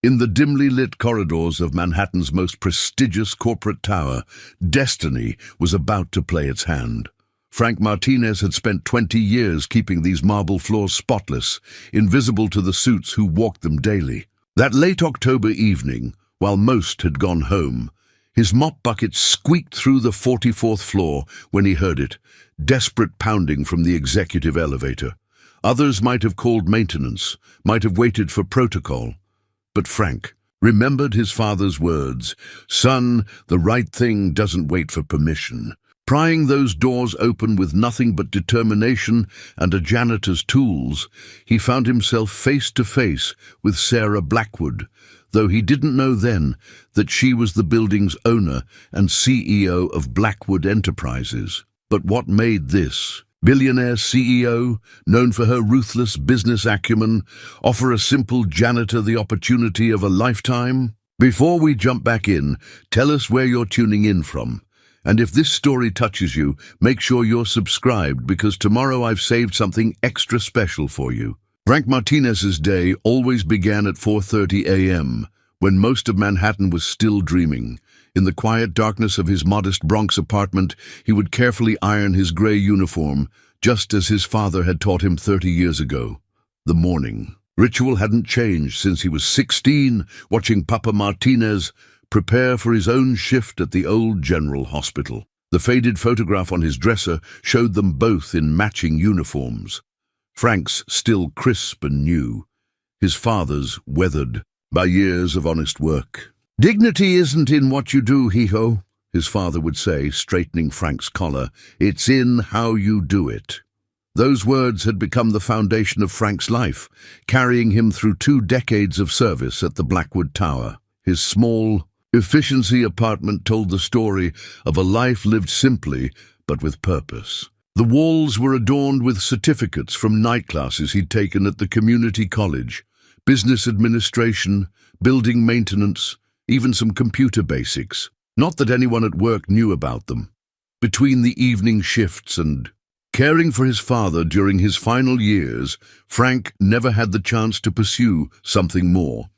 In the dimly lit corridors of Manhattan's most prestigious corporate tower, destiny was about to play its hand. Frank Martinez had spent 20 years keeping these marble floors spotless, invisible to the suits who walked them daily. That late October evening, while most had gone home, his mop bucket squeaked through the 44th floor when he heard it, desperate pounding from the executive elevator. Others might have called maintenance, might have waited for protocol. But Frank remembered his father's words, "Son, the right thing doesn't wait for permission." Prying those doors open with nothing but determination and a janitor's tools, he found himself face to face with Sarah Blackwood, though he didn't know then that she was the building's owner and CEO of Blackwood Enterprises. But what made this billionaire CEO, known for her ruthless business acumen, offer a simple janitor the opportunity of a lifetime? Before we jump back in, tell us where you're tuning in from. And if this story touches you, make sure you're subscribed, because tomorrow I've saved something extra special for you. Frank Martinez's day always began at 4:30 a.m., when most of Manhattan was still dreaming. In the quiet darkness of his modest Bronx apartment, he would carefully iron his gray uniform, just as his father had taught him 30 years ago. The morning ritual hadn't changed since he was 16, watching Papa Martinez prepare for his own shift at the old General Hospital. The faded photograph on his dresser showed them both in matching uniforms. Frank's still crisp and new, his father's weathered by years of honest work. "Dignity isn't in what you do, hee-ho," his father would say, straightening Frank's collar. "It's in how you do it." Those words had become the foundation of Frank's life, carrying him through 2 decades of service at the Blackwood Tower. His small, efficiency apartment told the story of a life lived simply, but with purpose. The walls were adorned with certificates from night classes he'd taken at the community college, business administration, building maintenance, even some computer basics. Not that anyone at work knew about them. Between the evening shifts and caring for his father during his final years, Frank never had the chance to pursue something more.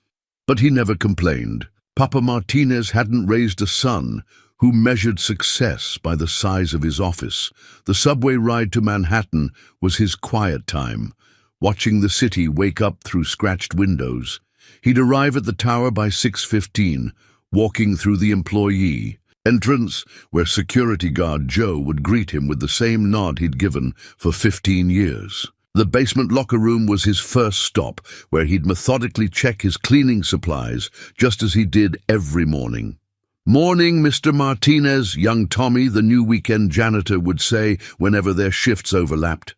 But he never complained. Papa Martinez hadn't raised a son who measured success by the size of his office. The subway ride to Manhattan was his quiet time, watching the city wake up through scratched windows. He'd arrive at the tower by 6:15, walking through the employee entrance, where security guard Joe would greet him with the same nod he'd given for 15 years. The basement locker room was his first stop, where he'd methodically check his cleaning supplies, just as he did every morning. "Morning, Mr. Martinez," young Tommy, the new weekend janitor, would say whenever their shifts overlapped.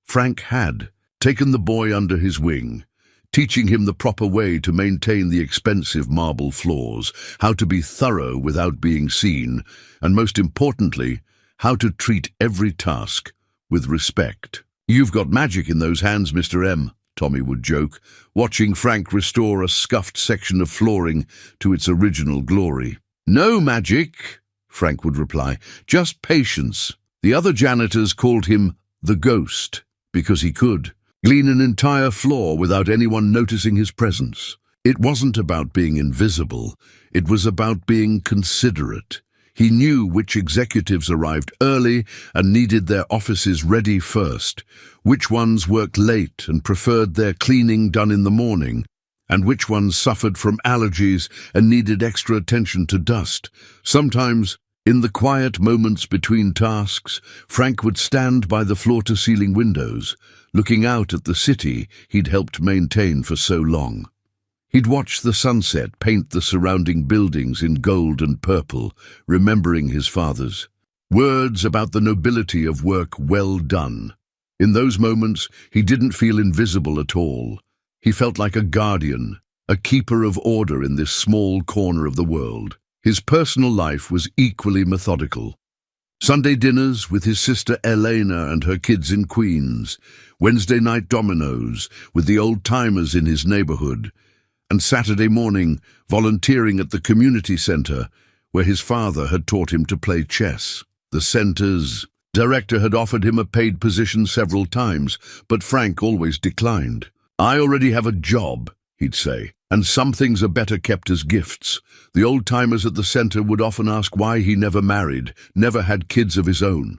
Frank had taken the boy under his wing, teaching him the proper way to maintain the expensive marble floors, how to be thorough without being seen, and most importantly, how to treat every task with respect. "You've got magic in those hands, Mr. M," Tommy would joke, watching Frank restore a scuffed section of flooring to its original glory. "No magic," Frank would reply, "just patience." The other janitors called him the Ghost, because he could clean an entire floor without anyone noticing his presence. It wasn't about being invisible, it was about being considerate. He knew which executives arrived early and needed their offices ready first, which ones worked late and preferred their cleaning done in the morning, and which ones suffered from allergies and needed extra attention to dust. Sometimes, in the quiet moments between tasks, Frank would stand by the floor-to-ceiling windows, looking out at the city he'd helped maintain for so long. He'd watch the sunset paint the surrounding buildings in gold and purple, remembering his father's words about the nobility of work well done. In those moments, he didn't feel invisible at all. He felt like a guardian, a keeper of order in this small corner of the world. His personal life was equally methodical. Sunday dinners with his sister Elena and her kids in Queens, Wednesday night dominoes with the old-timers in his neighborhood, and Saturday morning volunteering at the community center where his father had taught him to play chess. The center's director had offered him a paid position several times, but Frank always declined. "I already have a job," he'd say. And some things are better kept as gifts. The old-timers at the center would often ask why he never married, never had kids of his own.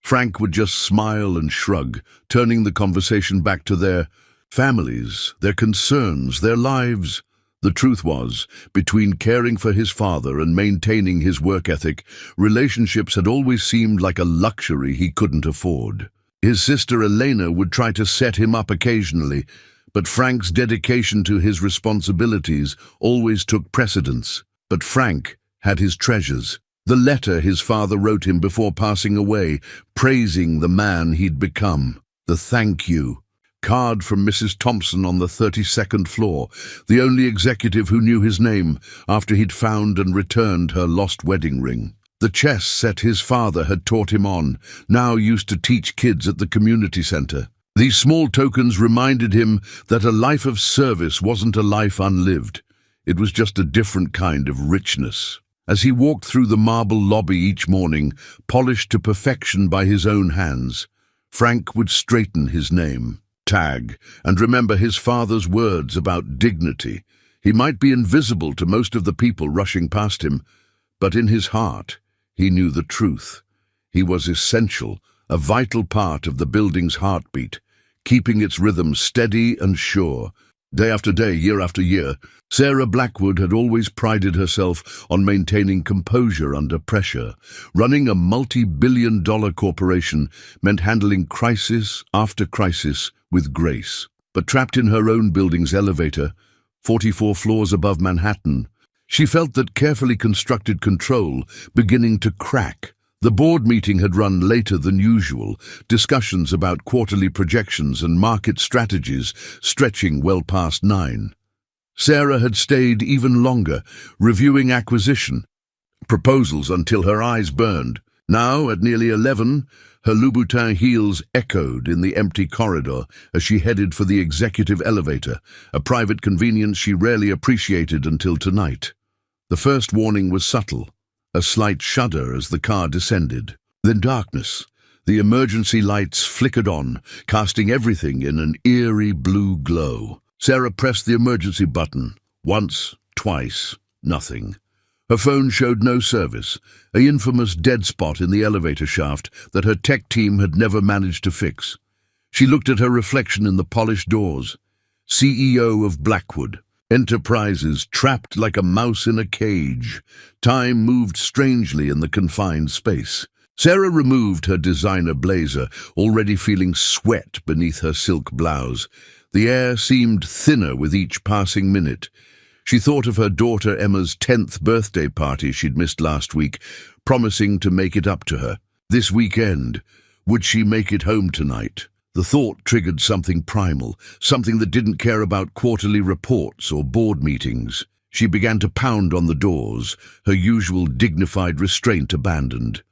Frank would just smile and shrug, turning the conversation back to their families, their concerns, their lives. The truth was, between caring for his father and maintaining his work ethic, relationships had always seemed like a luxury he couldn't afford. His sister Elena would try to set him up occasionally, but Frank's dedication to his responsibilities always took precedence. But Frank had his treasures. The letter his father wrote him before passing away, praising the man he'd become. The thank you card from Mrs. Thompson on the 32nd floor, the only executive who knew his name after he'd found and returned her lost wedding ring. The chess set his father had taught him on, now used to teach kids at the community center. These small tokens reminded him that a life of service wasn't a life unlived. It was just a different kind of richness. As he walked through the marble lobby each morning, polished to perfection by his own hands, Frank would straighten his name tag and remember his father's words about dignity. He might be invisible to most of the people rushing past him, but in his heart, he knew the truth. He was essential, a vital part of the building's heartbeat, keeping its rhythm steady and sure. Day after day, year after year, Sarah Blackwood had always prided herself on maintaining composure under pressure. Running a multi-billion-dollar corporation meant handling crisis after crisis with grace. But trapped in her own building's elevator, 44 floors above Manhattan, she felt that carefully constructed control beginning to crack. The board meeting had run later than usual, discussions about quarterly projections and market strategies stretching well past 9. Sarah had stayed even longer, reviewing acquisition proposals until her eyes burned. Now, at nearly 11, her Louboutin heels echoed in the empty corridor as she headed for the executive elevator, a private convenience she rarely appreciated until tonight. The first warning was subtle, a slight shudder as the car descended. Then darkness. The emergency lights flickered on, casting everything in an eerie blue glow. Sarah pressed the emergency button. Once, twice, nothing. Her phone showed no service, an infamous dead spot in the elevator shaft that her tech team had never managed to fix. She looked at her reflection in the polished doors. CEO of Blackwood Enterprises, trapped like a mouse in a cage. Time moved strangely in the confined space. Sarah removed her designer blazer, already feeling sweat beneath her silk blouse. The air seemed thinner with each passing minute. She thought of her daughter Emma's 10th birthday party she'd missed last week, promising to make it up to her. This weekend, would she make it home tonight? The thought triggered something primal, something that didn't care about quarterly reports or board meetings. She began to pound on the doors, her usual dignified restraint abandoned.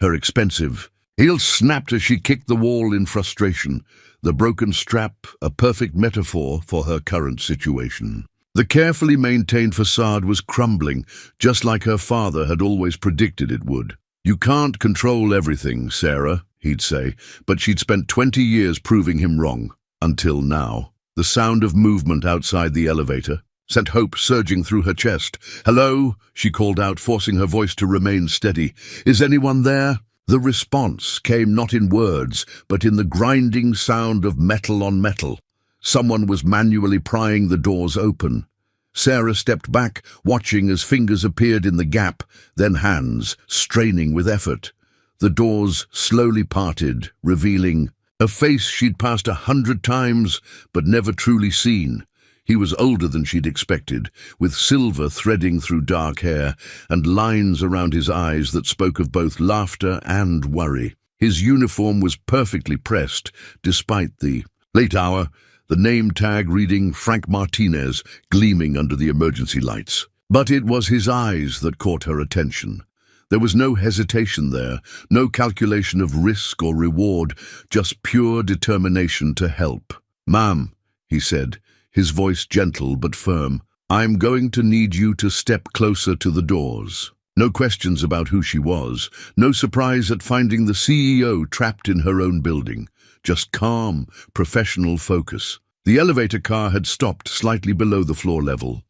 Her expensive heel snapped as she kicked the wall in frustration, the broken strap a perfect metaphor for her current situation. The carefully maintained facade was crumbling, just like her father had always predicted it would. "You can't control everything, Sarah," he'd say, but she'd spent 20 years proving him wrong. Until now. The sound of movement outside the elevator sent hope surging through her chest. "Hello?" she called out, forcing her voice to remain steady. "Is anyone there?" The response came not in words, but in the grinding sound of metal on metal. Someone was manually prying the doors open. Sarah stepped back, watching as fingers appeared in the gap, then hands, straining with effort. The doors slowly parted, revealing a face she'd passed 100 times, but never truly seen. He was older than she'd expected, with silver threading through dark hair and lines around his eyes that spoke of both laughter and worry. His uniform was perfectly pressed, despite the late hour, the name tag reading Frank Martinez gleaming under the emergency lights. But it was his eyes that caught her attention. There was no hesitation there, no calculation of risk or reward, just pure determination to help. "Ma'am," he said, his voice gentle but firm, "I'm going to need you to step closer to the doors." No questions about who she was, no surprise at finding the CEO trapped in her own building, just calm, professional focus. The elevator car had stopped slightly below the floor level.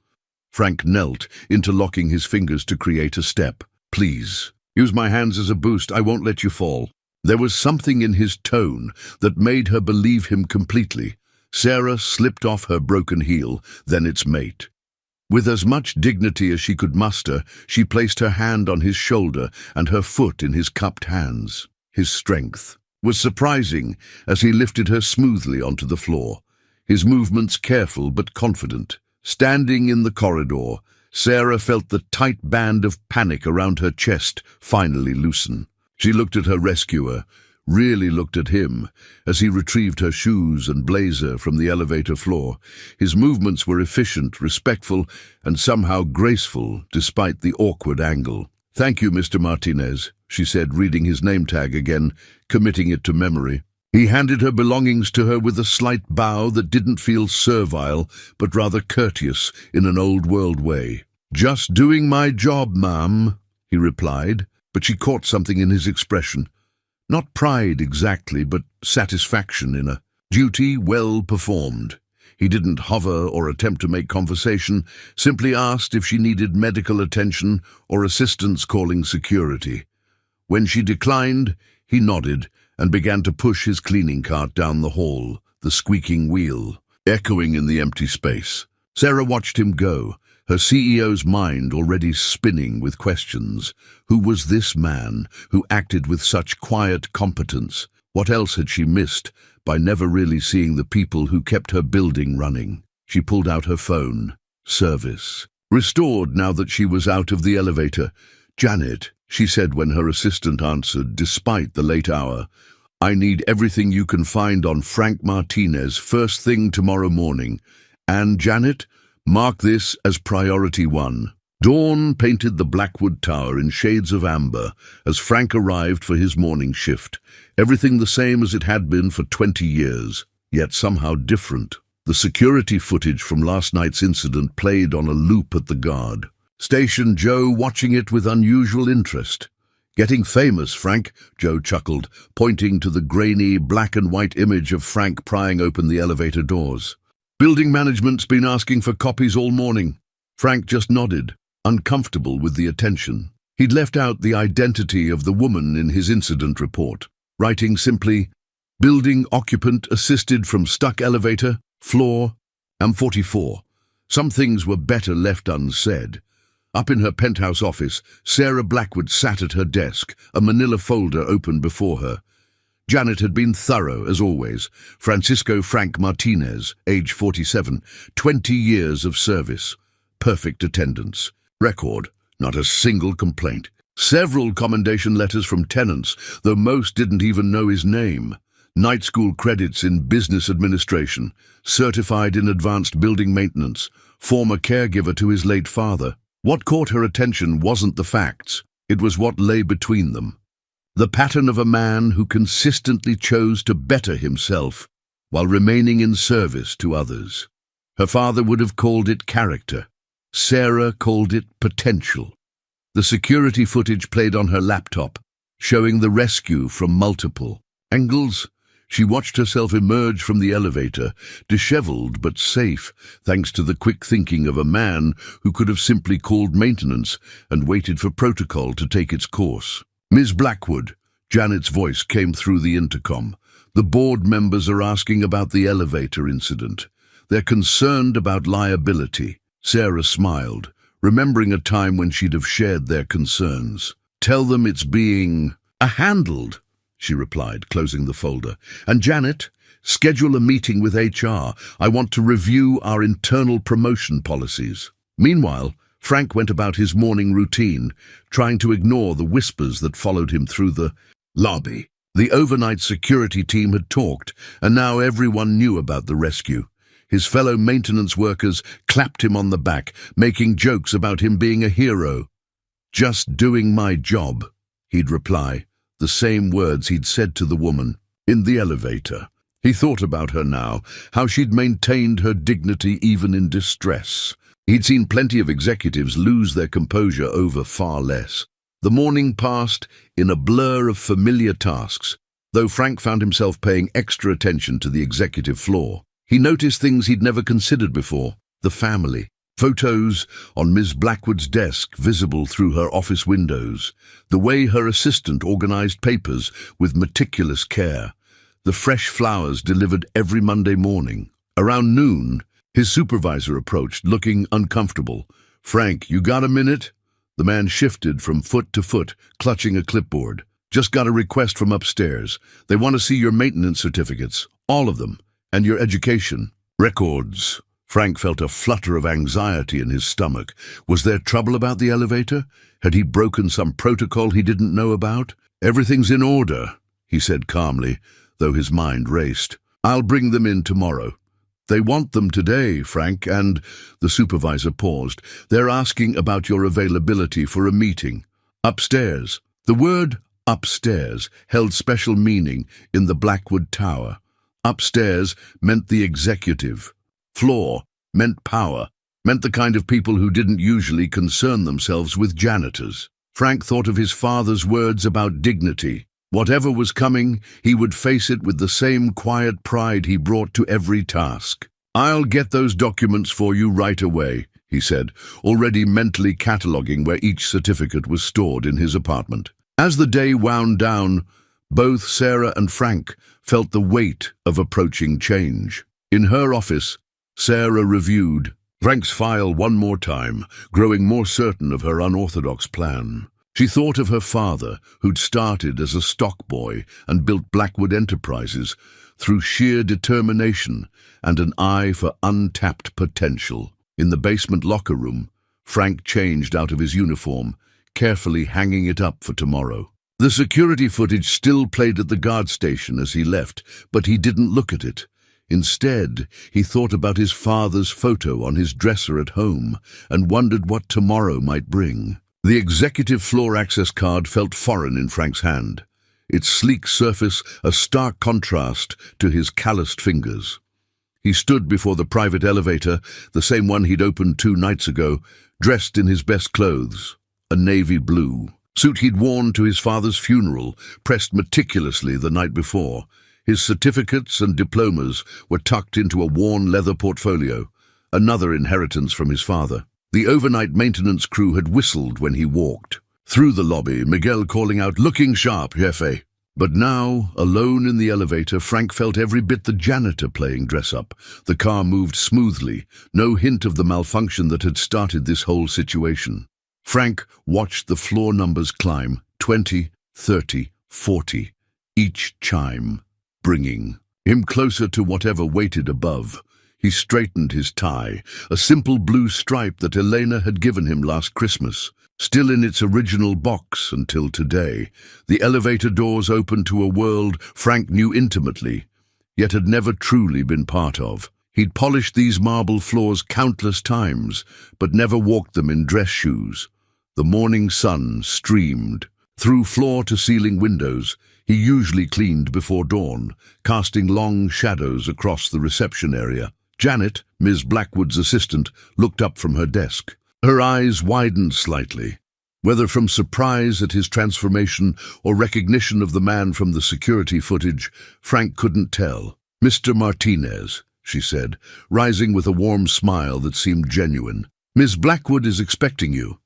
Frank knelt, interlocking his fingers to create a step. "Please, use my hands as a boost. I won't let you fall." There was something in his tone that made her believe him completely. Sarah slipped off her broken heel, then its mate. With as much dignity as she could muster, she placed her hand on his shoulder and her foot in his cupped hands. His strength was surprising as he lifted her smoothly onto the floor, his movements careful but confident. Standing in the corridor, Sarah felt the tight band of panic around her chest finally loosen. She looked at her rescuer, really looked at him, as he retrieved her shoes and blazer from the elevator floor. His movements were efficient, respectful, and somehow graceful, despite the awkward angle. "Thank you, Mr. Martinez," she said, reading his name tag again, committing it to memory. He handed her belongings to her with a slight bow that didn't feel servile, but rather courteous in an old-world way. "Just doing my job, ma'am," he replied, but she caught something in his expression. Not pride exactly, but satisfaction in a duty well performed. He didn't hover or attempt to make conversation, simply asked if she needed medical attention or assistance calling security. When she declined, he nodded and began to push his cleaning cart down the hall, the squeaking wheel echoing in the empty space. Sarah watched him go, her CEO's mind already spinning with questions. Who was this man who acted with such quiet competence? What else had she missed by never really seeing the people who kept her building running? She pulled out her phone. Service restored now that she was out of the elevator. "Janet," she said when her assistant answered, despite the late hour, "I need everything you can find on Frank Martinez first thing tomorrow morning. And Janet, mark this as priority 1. Dawn painted the Blackwood Tower in shades of amber as Frank arrived for his morning shift. Everything the same as it had been for 20 years, yet somehow different. The security footage from last night's incident played on a loop at the guard. Station Joe watching it with unusual interest. "Getting famous, Frank," Joe chuckled, pointing to the grainy black and white image of Frank prying open the elevator doors. "Building management's been asking for copies all morning." Frank just nodded, uncomfortable with the attention. He'd left out the identity of the woman in his incident report, writing simply, "Building occupant assisted from stuck elevator, floor, M44. Some things were better left unsaid. Up in her penthouse office, Sarah Blackwood sat at her desk, a manila folder open before her. Janet had been thorough, as always. Francisco Frank Martinez, age 47, 20 years of service. Perfect attendance. Record, not a single complaint. Several commendation letters from tenants, though most didn't even know his name. Night school credits in business administration, certified in advanced building maintenance, former caregiver to his late father. What caught her attention wasn't the facts, it was what lay between them. The pattern of a man who consistently chose to better himself while remaining in service to others. Her father would have called it character. Sarah called it potential. The security footage played on her laptop, showing the rescue from multiple angles. She watched herself emerge from the elevator, disheveled but safe, thanks to the quick thinking of a man who could have simply called maintenance and waited for protocol to take its course. "Ms. Blackwood," Janet's voice came through the intercom. "The board members are asking about the elevator incident. They're concerned about liability." Sarah smiled, remembering a time when she'd have shared their concerns. "Tell them it's being handled," she replied, closing the folder. "And Janet, schedule a meeting with HR. I want to review our internal promotion policies." Meanwhile, Frank went about his morning routine, trying to ignore the whispers that followed him through the lobby. The overnight security team had talked, and now everyone knew about the rescue. His fellow maintenance workers clapped him on the back, making jokes about him being a hero. "Just doing my job," he'd reply, the same words he'd said to the woman in the elevator. He thought about her now, how she'd maintained her dignity even in distress. He'd seen plenty of executives lose their composure over far less. The morning passed in a blur of familiar tasks, though Frank found himself paying extra attention to the executive floor. He noticed things he'd never considered before. The family. Photos on Ms. Blackwood's desk visible through her office windows. The way her assistant organized papers with meticulous care. The fresh flowers delivered every Monday morning. Around noon, his supervisor approached, looking uncomfortable. "Frank, you got a minute?" The man shifted from foot to foot, clutching a clipboard. "Just got a request from upstairs. They want to see your maintenance certificates, all of them, and your education records." Frank felt a flutter of anxiety in his stomach. Was there trouble about the elevator? Had he broken some protocol he didn't know about? "Everything's in order," he said calmly, though his mind raced. "I'll bring them in tomorrow." "They want them today, Frank, and—" The supervisor paused. "They're asking about your availability for a meeting. Upstairs." The word upstairs held special meaning in the Blackwood Tower. Upstairs meant the executive. Floor meant power, meant the kind of people who didn't usually concern themselves with janitors. Frank thought of his father's words about dignity. Whatever was coming, he would face it with the same quiet pride he brought to every task. "I'll get those documents for you right away," he said, already mentally cataloguing where each certificate was stored in his apartment. As the day wound down, both Sarah and Frank felt the weight of approaching change. In her office, Sarah reviewed Frank's file one more time, growing more certain of her unorthodox plan. She thought of her father, who'd started as a stock boy and built Blackwood Enterprises through sheer determination and an eye for untapped potential. In the basement locker room, Frank changed out of his uniform, carefully hanging it up for tomorrow. The security footage still played at the guard station as he left, but he didn't look at it. Instead, he thought about his father's photo on his dresser at home and wondered what tomorrow might bring. The executive floor access card felt foreign in Frank's hand, its sleek surface a stark contrast to his calloused fingers. He stood before the private elevator, the same one he'd opened 2 nights ago, dressed in his best clothes, a navy blue suit he'd worn to his father's funeral, pressed meticulously the night before. His certificates and diplomas were tucked into a worn leather portfolio, another inheritance from his father. The overnight maintenance crew had whistled when he walked. Through the lobby, Miguel calling out, "Looking sharp, jefe." But now, alone in the elevator, Frank felt every bit the janitor playing dress-up. The car moved smoothly, no hint of the malfunction that had started this whole situation. Frank watched the floor numbers climb, 20, 30, 40, each chime bringing him closer to whatever waited above. He straightened his tie, a simple blue stripe that Elena had given him last Christmas, still in its original box until today. The elevator doors opened to a world Frank knew intimately, yet had never truly been part of. He'd polished these marble floors countless times, but never walked them in dress shoes. The morning sun streamed through floor-to-ceiling windows. He usually cleaned before dawn, casting long shadows across the reception area. Janet, Ms. Blackwood's assistant, looked up from her desk. Her eyes widened slightly, whether from surprise at his transformation or recognition of the man from the security footage. Frank couldn't tell. "Mr. Martinez," she said, rising with a warm smile that seemed genuine. "Ms. Blackwood is expecting you.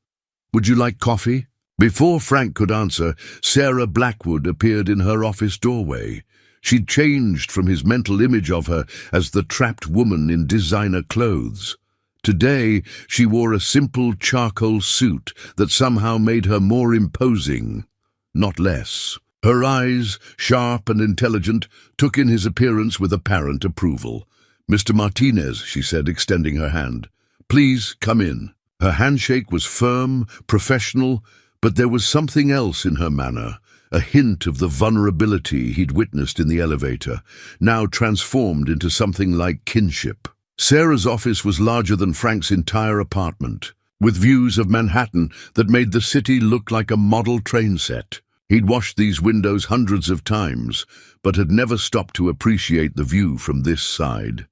Would you like coffee?" Before Frank could answer, Sarah Blackwood appeared in her office doorway. She'd changed from his mental image of her as the trapped woman in designer clothes. Today, she wore a simple charcoal suit that somehow made her more imposing, not less. Her eyes, sharp and intelligent, took in his appearance with apparent approval. "Mr. Martinez," she said, extending her hand. "Please come in." Her handshake was firm, professional, but there was something else in her manner, a hint of the vulnerability he'd witnessed in the elevator, now transformed into something like kinship. Sarah's office was larger than Frank's entire apartment, with views of Manhattan that made the city look like a model train set. He'd washed these windows hundreds of times, but had never stopped to appreciate the view from this side.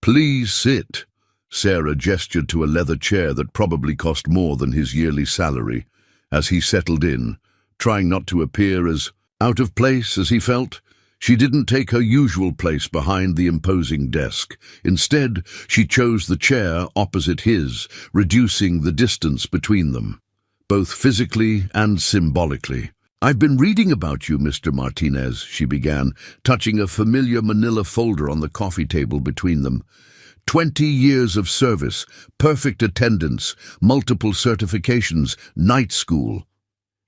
"Please sit." Sarah gestured to a leather chair that probably cost more than his yearly salary. As he settled in, trying not to appear as out of place as he felt, She didn't take her usual place behind the imposing desk. Instead, she chose the chair opposite his, reducing the distance between them, both physically and symbolically. "I've been reading about you, Mr. Martinez," she began, touching a familiar manila folder on the coffee table between them. 20 years of service, perfect attendance, multiple certifications, night school."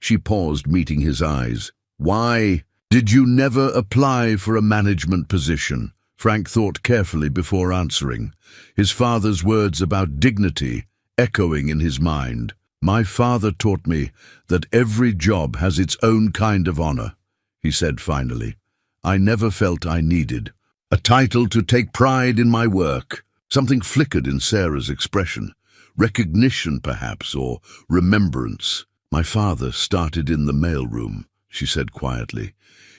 She paused, meeting his eyes. "Why did you never apply for a management position?" Frank thought carefully before answering, his father's words about dignity echoing in his mind. "My father taught me that every job has its own kind of honor," he said finally. "I never felt I needed a title to take pride in my work." Something flickered in Sarah's expression. Recognition, perhaps, or remembrance. "My father started in the mailroom," she said quietly.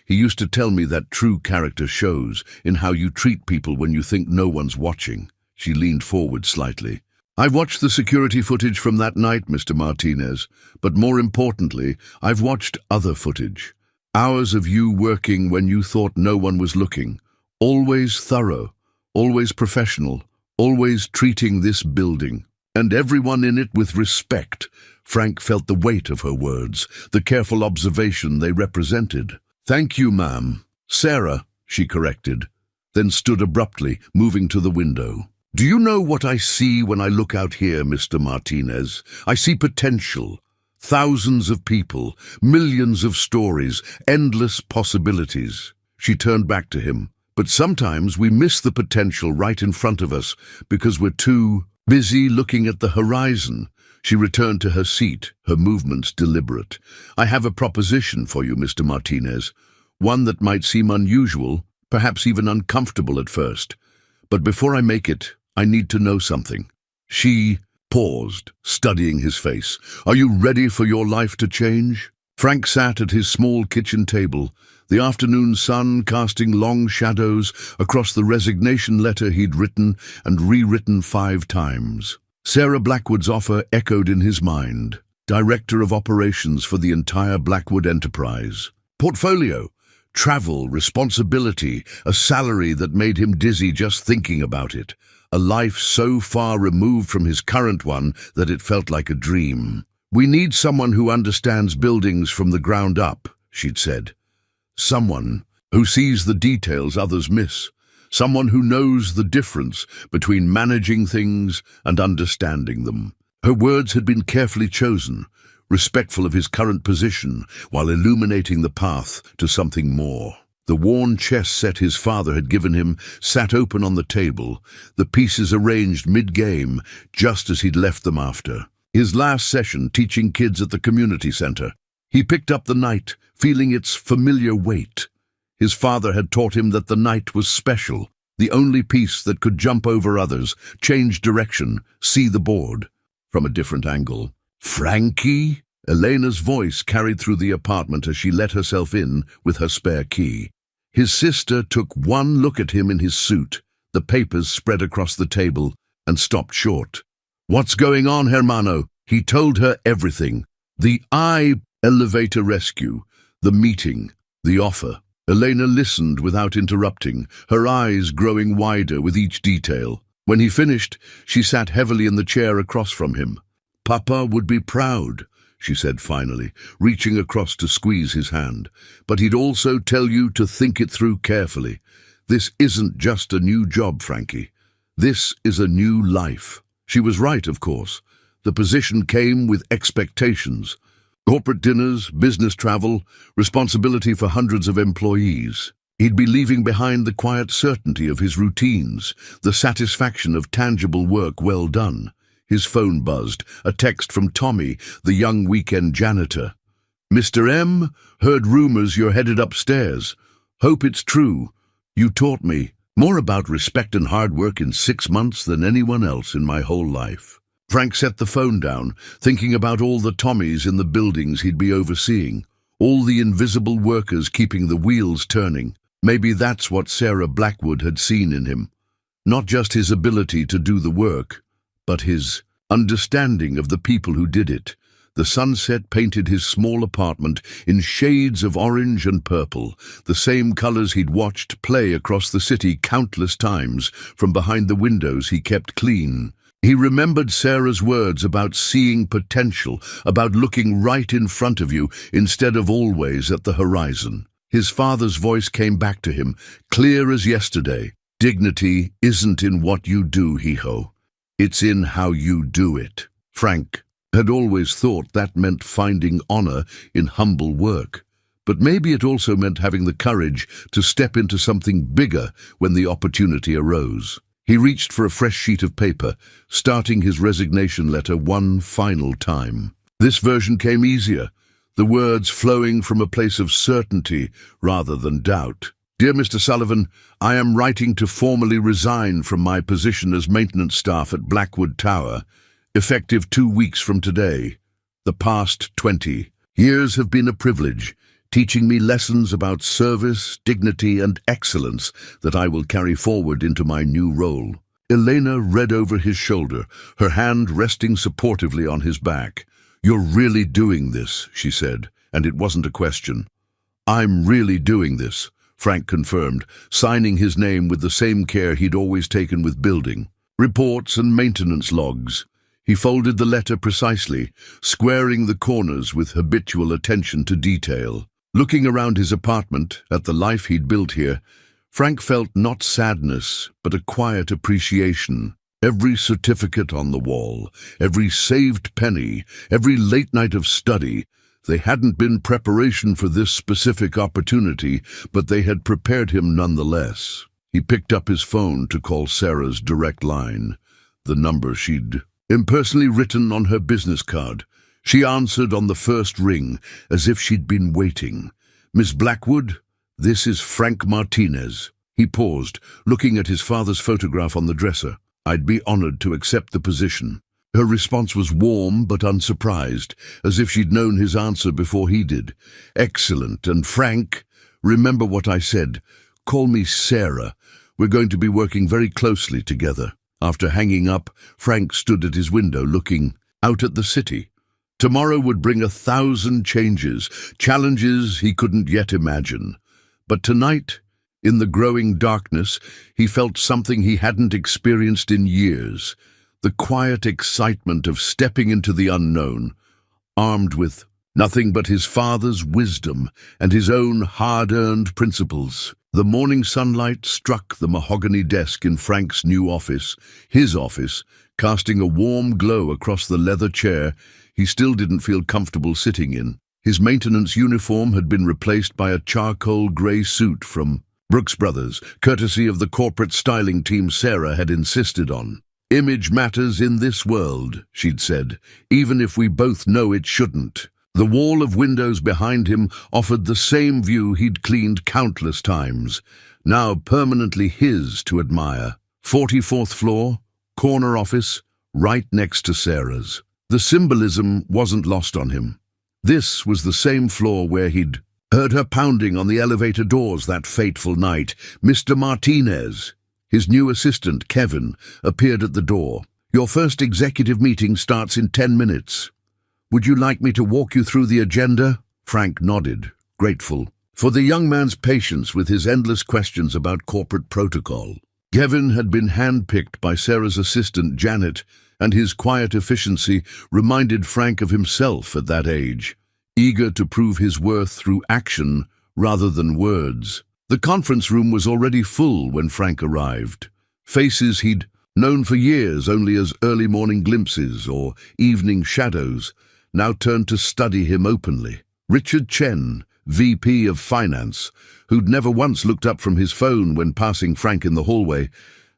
"He used to tell me that true character shows in how you treat people when you think no one's watching." She leaned forward slightly. "I've watched the security footage from that night, Mr. Martinez, but more importantly, I've watched other footage. Hours of you working when you thought no one was looking. Always thorough, always professional, always treating this building and everyone in it with respect." Frank felt the weight of her words, the careful observation they represented. "Thank you, ma'am." "Sarah," she corrected, then stood abruptly, moving to the window. "Do you know what I see when I look out here, Mr. Martinez? I see potential. Thousands of people, millions of stories, endless possibilities." She turned back to him. "But sometimes we miss the potential right in front of us because we're too busy looking at the horizon." She returned to her seat, her movements deliberate. "I have a proposition for you, Mr. Martinez. One that might seem unusual, perhaps even uncomfortable at first. But before I make it, I need to know something." She paused, studying his face. "Are you ready for your life to change?" Frank sat at his small kitchen table, the afternoon sun casting long shadows across the resignation letter he'd written and rewritten 5 times. Sarah Blackwood's offer echoed in his mind. Director of Operations for the entire Blackwood enterprise. Portfolio, travel, responsibility, a salary that made him dizzy just thinking about it. A life so far removed from his current one that it felt like a dream. "We need someone who understands buildings from the ground up," she'd said. "Someone who sees the details others miss. Someone who knows the difference between managing things and understanding them." Her words had been carefully chosen, respectful of his current position, while illuminating the path to something more. The worn chess set his father had given him sat open on the table, the pieces arranged mid-game, just as he'd left them after. His last session teaching kids at the community center. He picked up the knight, feeling its familiar weight. His father had taught him that the knight was special, the only piece that could jump over others, change direction, see the board from a different angle. "Frankie?" Elena's voice carried through the apartment as she let herself in with her spare key. His sister took one look at him in his suit, the papers spread across the table, and stopped short. "What's going on, hermano?" He told her everything. The elevator rescue, the meeting, the offer. Elena listened without interrupting, her eyes growing wider with each detail. When he finished, she sat heavily in the chair across from him. "Papa would be proud," she said finally, reaching across to squeeze his hand. "But he'd also tell you to think it through carefully. This isn't just a new job, Frankie. This is a new life." She was right, of course. The position came with expectations. Corporate dinners, business travel, responsibility for hundreds of employees. He'd be leaving behind the quiet certainty of his routines, the satisfaction of tangible work well done. His phone buzzed, a text from Tommy, the young weekend janitor. "Mr. M, heard rumors you're headed upstairs. Hope it's true. You taught me more about respect and hard work in 6 months than anyone else in my whole life." Frank set the phone down, thinking about all the Tommies in the buildings he'd be overseeing, all the invisible workers keeping the wheels turning. Maybe that's what Sarah Blackwood had seen in him. Not just his ability to do the work, but his understanding of the people who did it, The sunset painted his small apartment in shades of orange and purple, the same colors he'd watched play across the city countless times from behind the windows he kept clean. He remembered Sarah's words about seeing potential, about looking right in front of you instead of always at the horizon. His father's voice came back to him, clear as yesterday. Dignity isn't in what you do, Hijo. It's in how you do it. Frank had always thought that meant finding honor in humble work. But maybe it also meant having the courage to step into something bigger when the opportunity arose. He reached for a fresh sheet of paper, starting his resignation letter one final time. This version came easier, the words flowing from a place of certainty rather than doubt. Dear Mr. Sullivan, I am writing to formally resign from my position as maintenance staff at Blackwood Tower, effective 2 weeks from today. The past 20 years have been a privilege, teaching me lessons about service, dignity, and excellence that I will carry forward into my new role. Elena read over his shoulder, her hand resting supportively on his back. You're really doing this, she said, and it wasn't a question. I'm really doing this, Frank confirmed, signing his name with the same care he'd always taken with building. Reports and maintenance logs. He folded the letter precisely, squaring the corners with habitual attention to detail. Looking around his apartment, at the life he'd built here, Frank felt not sadness, but a quiet appreciation. Every certificate on the wall, every saved penny, every late night of study, they hadn't been preparation for this specific opportunity, but they had prepared him nonetheless. He picked up his phone to call Sarah's direct line, the number she'd impersonally written on her business card. She answered on the first ring, as if she'd been waiting. Miss Blackwood, this is Frank Martinez. He paused, looking at his father's photograph on the dresser. I'd be honored to accept the position. Her response was warm but unsurprised, as if she'd known his answer before he did. Excellent. And Frank, remember what I said. Call me Sarah. We're going to be working very closely together. After hanging up, Frank stood at his window looking out at the city. Tomorrow would bring 1,000 changes, challenges he couldn't yet imagine. But tonight, in the growing darkness, he felt something he hadn't experienced in years. The quiet excitement of stepping into the unknown, armed with nothing but his father's wisdom and his own hard-earned principles. The morning sunlight struck the mahogany desk in Frank's new office, his office, casting a warm glow across the leather chair he still didn't feel comfortable sitting in. His maintenance uniform had been replaced by a charcoal grey suit from Brooks Brothers, courtesy of the corporate styling team Sarah had insisted on. Image matters in this world, she'd said, even if we both know it shouldn't. The wall of windows behind him offered the same view he'd cleaned countless times, now permanently his to admire. 44th floor, corner office, right next to Sarah's. The symbolism wasn't lost on him. This was the same floor where he'd heard her pounding on the elevator doors that fateful night. Mr. Martinez, his new assistant, Kevin, appeared at the door. Your first executive meeting starts in 10 minutes. Would you like me to walk you through the agenda? Frank nodded, grateful for the young man's patience with his endless questions about corporate protocol. Kevin had been handpicked by Sarah's assistant, Janet, and his quiet efficiency reminded Frank of himself at that age, eager to prove his worth through action rather than words. The conference room was already full when Frank arrived. Faces he'd known for years only as early morning glimpses or evening shadows, now turned to study him openly. Richard Chen, VP of Finance, who'd never once looked up from his phone when passing Frank in the hallway,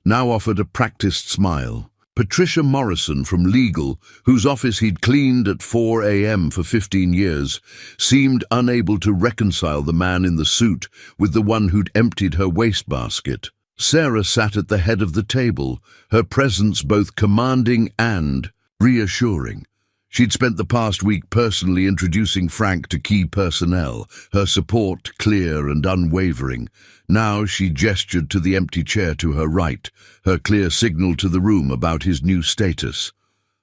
now offered a practiced smile. Patricia Morrison from Legal, whose office he'd cleaned at 4 a.m. for 15 years, seemed unable to reconcile the man in the suit with the one who'd emptied her wastebasket. Sarah sat at the head of the table, her presence both commanding and reassuring. She'd spent the past week personally introducing Frank to key personnel, her support clear and unwavering. Now she gestured to the empty chair to her right, her clear signal to the room about his new status.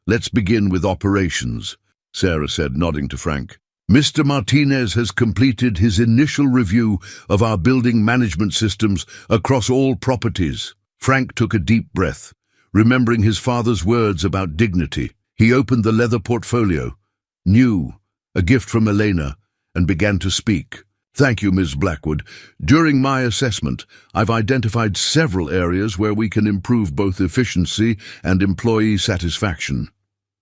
Let's begin with operations. Sarah said, nodding to Frank. Mr. Martinez has completed his initial review of our building management systems across all properties. Frank took a deep breath, remembering his father's words about dignity. He opened the leather portfolio, new, a gift from Elena, and began to speak. Thank you, Ms. Blackwood. During my assessment, I've identified several areas where we can improve both efficiency and employee satisfaction.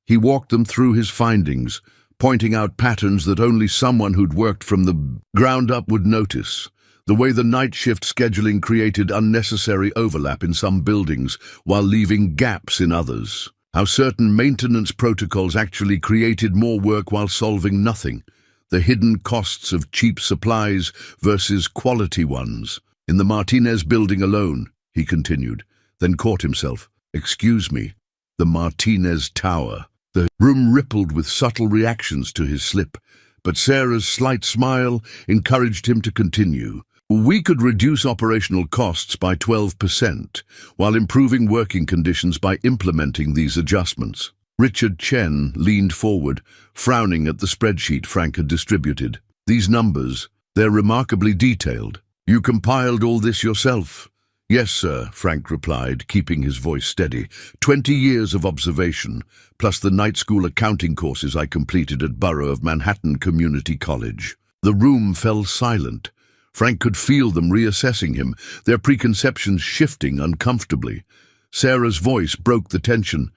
He walked them through his findings, pointing out patterns that only someone who'd worked from the ground up would notice. The way the night shift scheduling created unnecessary overlap in some buildings while leaving gaps in others. How certain maintenance protocols actually created more work while solving nothing. The hidden costs of cheap supplies versus quality ones. In the Martinez building alone, he continued, then caught himself. Excuse me, the Martinez Tower. The room rippled with subtle reactions to his slip, but Sarah's slight smile encouraged him to continue. We could reduce operational costs by 12%, while improving working conditions by implementing these adjustments. Richard Chen leaned forward, frowning at the spreadsheet Frank had distributed. These numbers, they're remarkably detailed. You compiled all this yourself? Yes, sir, Frank replied, keeping his voice steady. 20 years of observation, plus the night school accounting courses I completed at Borough of Manhattan Community College. The room fell silent. Frank could feel them reassessing him, their preconceptions shifting uncomfortably. Sarah's voice broke the tension.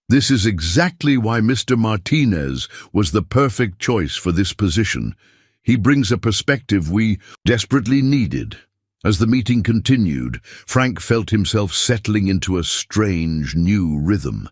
This is exactly why Mr. Martinez was the perfect choice for this position. He brings a perspective we desperately needed. As the meeting continued, Frank felt himself settling into a strange, new rhythm.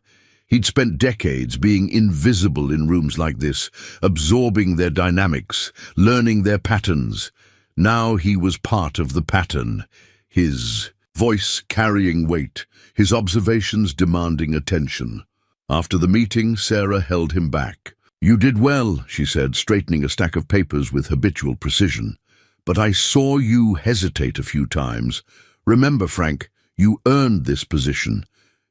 He'd spent decades being invisible in rooms like this, absorbing their dynamics, learning their patterns. Now he was part of the pattern, his voice carrying weight, his observations demanding attention. After the meeting, Sarah held him back. You did well, she said, straightening a stack of papers with habitual precision. But I saw you hesitate a few times. Remember, Frank, you earned this position.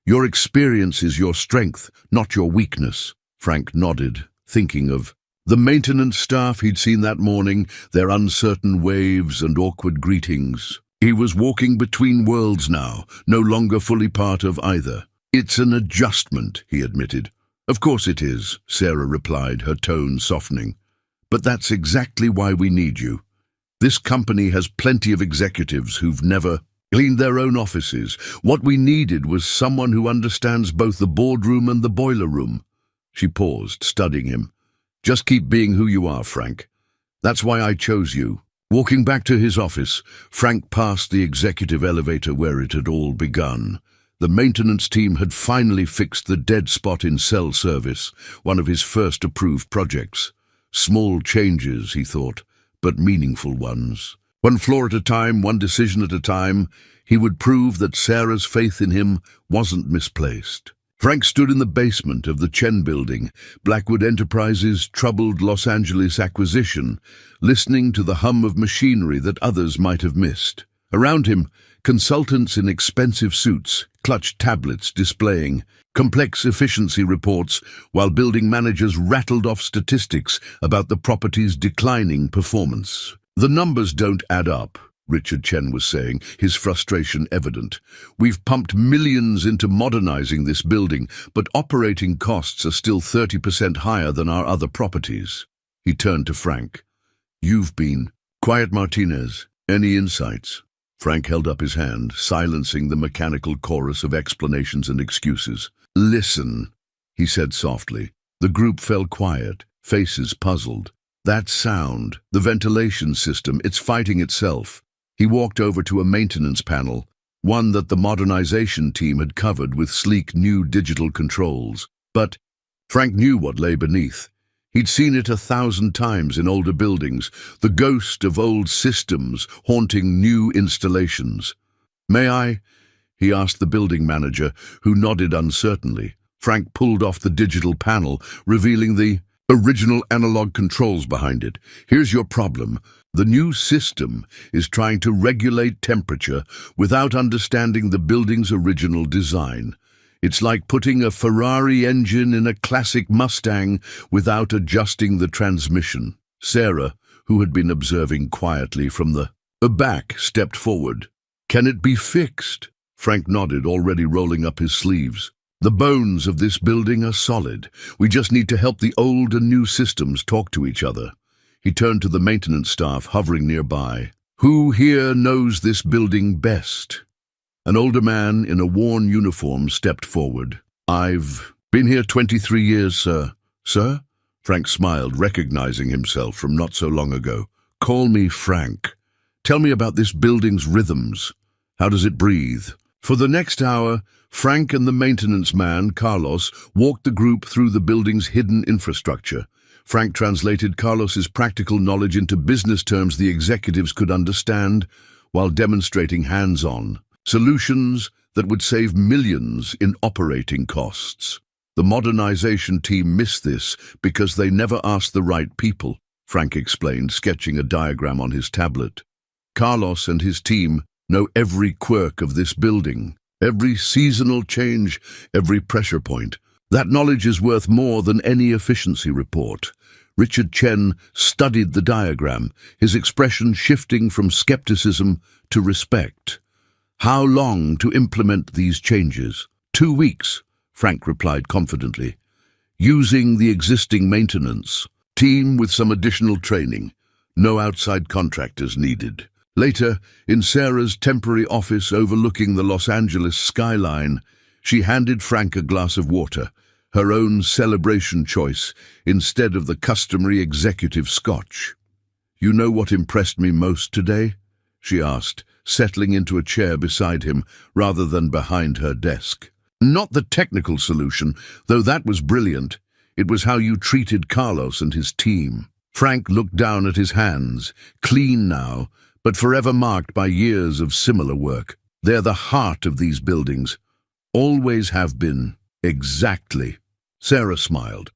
Your experience is your strength, not your weakness. Frank nodded, thinking of the maintenance staff he'd seen that morning, their uncertain waves and awkward greetings. He was walking between worlds now, no longer fully part of either. It's an adjustment, he admitted. Of course it is, Sarah replied, her tone softening. But that's exactly why we need you. This company has plenty of executives who've never cleaned their own offices. What we needed was someone who understands both the boardroom and the boiler room. She paused, studying him. Just keep being who you are, Frank. That's why I chose you. Walking back to his office, Frank passed the executive elevator where it had all begun. The maintenance team had finally fixed the dead spot in cell service, one of his first approved projects. Small changes, he thought, but meaningful ones. One floor at a time, one decision at a time, he would prove that Sarah's faith in him wasn't misplaced. Frank stood in the basement of the Chen building, Blackwood Enterprises' troubled Los Angeles acquisition, listening to the hum of machinery that others might have missed. Around him, consultants in expensive suits clutched tablets displaying complex efficiency reports, while building managers rattled off statistics about the property's declining performance. The numbers don't add up, Richard Chen was saying, his frustration evident. We've pumped millions into modernizing this building, but operating costs are still 30% higher than our other properties. He turned to Frank. You've been quiet, Martinez. Any insights? Frank held up his hand, silencing the mechanical chorus of explanations and excuses. Listen, he said softly. The group fell quiet, faces puzzled. That sound, the ventilation system, it's fighting itself. He walked over to a maintenance panel, one that the modernization team had covered with sleek new digital controls. But Frank knew what lay beneath. He'd seen it 1,000 times in older buildings, the ghost of old systems haunting new installations. May I? He asked the building manager, who nodded uncertainly. Frank pulled off the digital panel, revealing the original analog controls behind it. Here's your problem. The new system is trying to regulate temperature without understanding the building's original design. It's like putting a Ferrari engine in a classic Mustang without adjusting the transmission. Sarah, who had been observing quietly from the back, stepped forward. "Can it be fixed?" Frank nodded, already rolling up his sleeves. "The bones of this building are solid. We just need to help the old and new systems talk to each other." He turned to the maintenance staff hovering nearby. "Who here knows this building best?" An older man in a worn uniform stepped forward. "I've been here 23 years, sir." "Sir?" Frank smiled, recognizing himself from not so long ago. "Call me Frank. Tell me about this building's rhythms. How does it breathe?" For the next hour, Frank and the maintenance man, Carlos, walked the group through the building's hidden infrastructure. Frank translated Carlos's practical knowledge into business terms the executives could understand, while demonstrating hands-on solutions that would save millions in operating costs. The modernization team missed this because they never asked the right people, Frank explained, sketching a diagram on his tablet. Carlos and his team know every quirk of this building, every seasonal change, every pressure point. That knowledge is worth more than any efficiency report. Richard Chen studied the diagram, his expression shifting from skepticism to respect. "How long to implement these changes?" 2 weeks, Frank replied confidently. "Using the existing maintenance team with some additional training. No outside contractors needed." Later, in Sarah's temporary office overlooking the Los Angeles skyline, she handed Frank a glass of water, her own celebration choice, instead of the customary executive scotch. "You know what impressed me most today?" she asked, settling into a chair beside him rather than behind her desk. "Not the technical solution, though that was brilliant. It was how you treated Carlos and his team." Frank looked down at his hands, clean now, but forever marked by years of similar work. "They're the heart of these buildings. Always have been." "Exactly." Sarah smiled.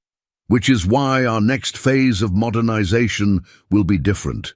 "Which is why our next phase of modernization will be different.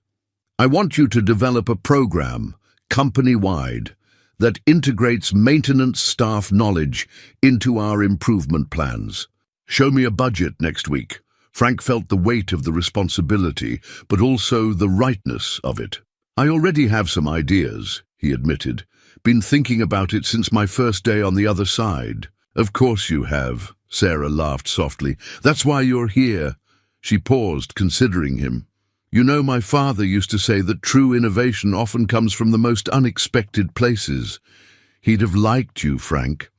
I want you to develop a program, company-wide, that integrates maintenance staff knowledge into our improvement plans. Show me a budget next week." Frank felt the weight of the responsibility, but also the rightness of it. "I already have some ideas," he admitted. "Been thinking about it since my first day on the other side." "Of course you have," Sarah laughed softly. "That's why you're here." She paused, considering him. "You know, my father used to say that true innovation often comes from the most unexpected places." He'd have liked you, Frank.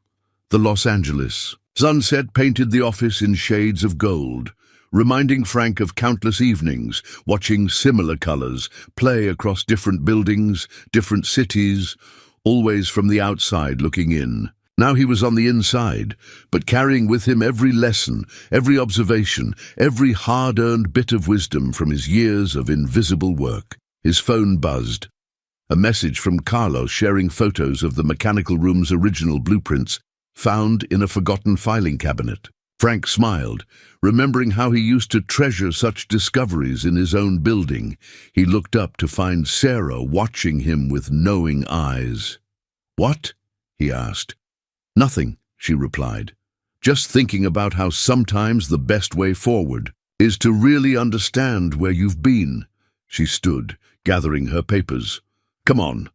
The Los Angeles sunset painted the office in shades of gold, reminding Frank of countless evenings, watching similar colors play across different buildings, different cities, always from the outside looking in. Now he was on the inside, but carrying with him every lesson, every observation, every hard-earned bit of wisdom from his years of invisible work. His phone buzzed. A message from Carlos sharing photos of the mechanical room's original blueprints, found in a forgotten filing cabinet. Frank smiled, remembering how he used to treasure such discoveries in his own building. He looked up to find Sarah watching him with knowing eyes. "What?" he asked. "Nothing," she replied. "Just thinking about how sometimes the best way forward is to really understand where you've been." She stood, gathering her papers. "Come on,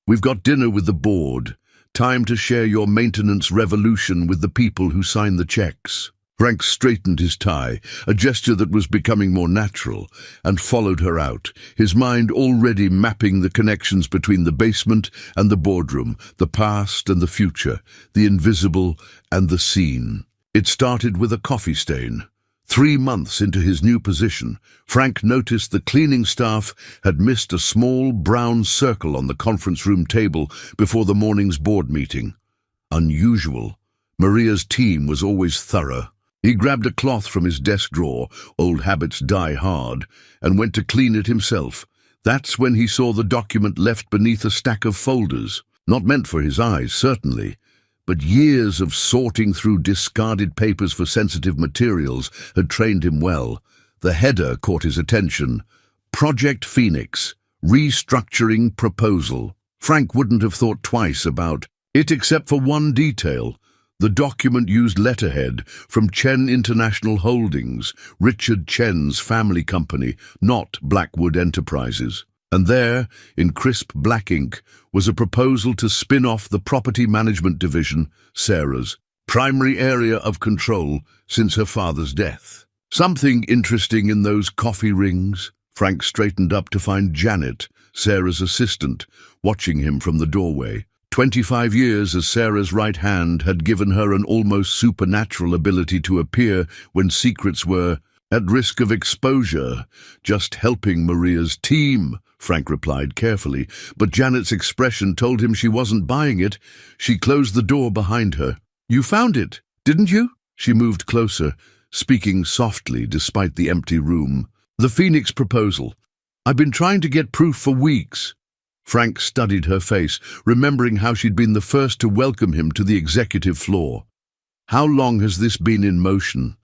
we've got dinner with the board. Time to share your maintenance revolution with the people who sign the checks." Frank straightened his tie, a gesture that was becoming more natural, and followed her out, his mind already mapping the connections between the basement and the boardroom, the past and the future, the invisible and the seen. It started with a coffee stain. 3 months into his new position, Frank noticed the cleaning staff had missed a small brown circle on the conference room table before the morning's board meeting. Unusual. Maria's team was always thorough. He grabbed a cloth from his desk drawer, old habits die hard, and went to clean it himself. That's when he saw the document left beneath a stack of folders. Not meant for his eyes, certainly, but years of sorting through discarded papers for sensitive materials had trained him well. The header caught his attention. Project Phoenix, Restructuring Proposal. Frank wouldn't have thought twice about it except for one detail. The document used letterhead from Chen International Holdings, Richard Chen's family company, not Blackwood Enterprises. And there, in crisp black ink, was a proposal to spin off the property management division, Sarah's primary area of control since her father's death. Something interesting in those coffee rings. Frank straightened up to find Janet, Sarah's assistant, watching him from the doorway. 25 years as Sarah's right hand had given her an almost supernatural ability to appear when secrets were at risk of exposure. Just helping Maria's team, Frank replied carefully, but Janet's expression told him she wasn't buying it. She closed the door behind her. "You found it, didn't you?" She moved closer, speaking softly despite the empty room. "The Phoenix proposal. I've been trying to get proof for weeks." Frank studied her face, remembering how she'd been the first to welcome him to the executive floor. "How long has this been in motion?"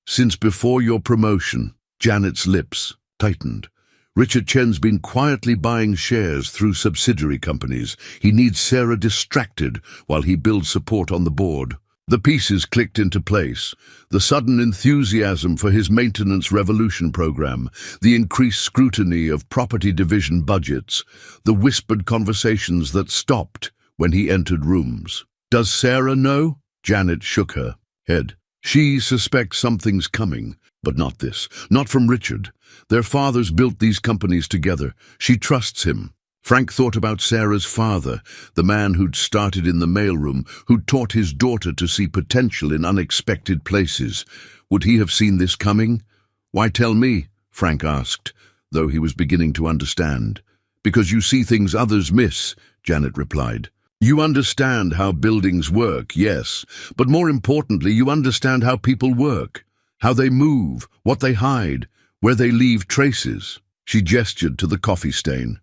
"Since before your promotion." Janet's lips tightened. "Richard Chen's been quietly buying shares through subsidiary companies. He needs Sarah distracted while he builds support on the board." The pieces clicked into place. The sudden enthusiasm for his maintenance revolution program, the increased scrutiny of property division budgets, the whispered conversations that stopped when he entered rooms. "Does Sarah know?" Janet shook her head. "She suspects something's coming, but not this. Not from Richard. Their fathers built these companies together. She trusts him." Frank thought about Sarah's father, the man who'd started in the mailroom, who'd taught his daughter to see potential in unexpected places. Would he have seen this coming? "Why tell me?" Frank asked, though he was beginning to understand. "Because you see things others miss," Janet replied. "You understand how buildings work, yes, but more importantly, you understand how people work, how they move, what they hide, where they leave traces." She gestured to the coffee stain.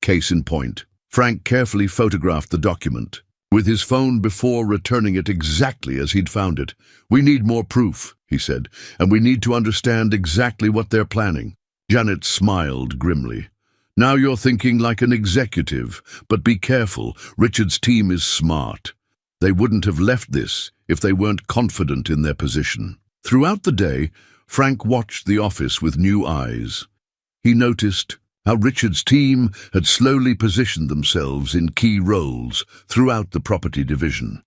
Case in point. Frank carefully photographed the document, with his phone before returning it exactly as he'd found it. "We need more proof," he said, "and we need to understand exactly what they're planning." Janet smiled grimly. "Now you're thinking like an executive, but be careful. Richard's team is smart. They wouldn't have left this if they weren't confident in their position." Throughout the day, Frank watched the office with new eyes. He noticed how Richard's team had slowly positioned themselves in key roles throughout the property division,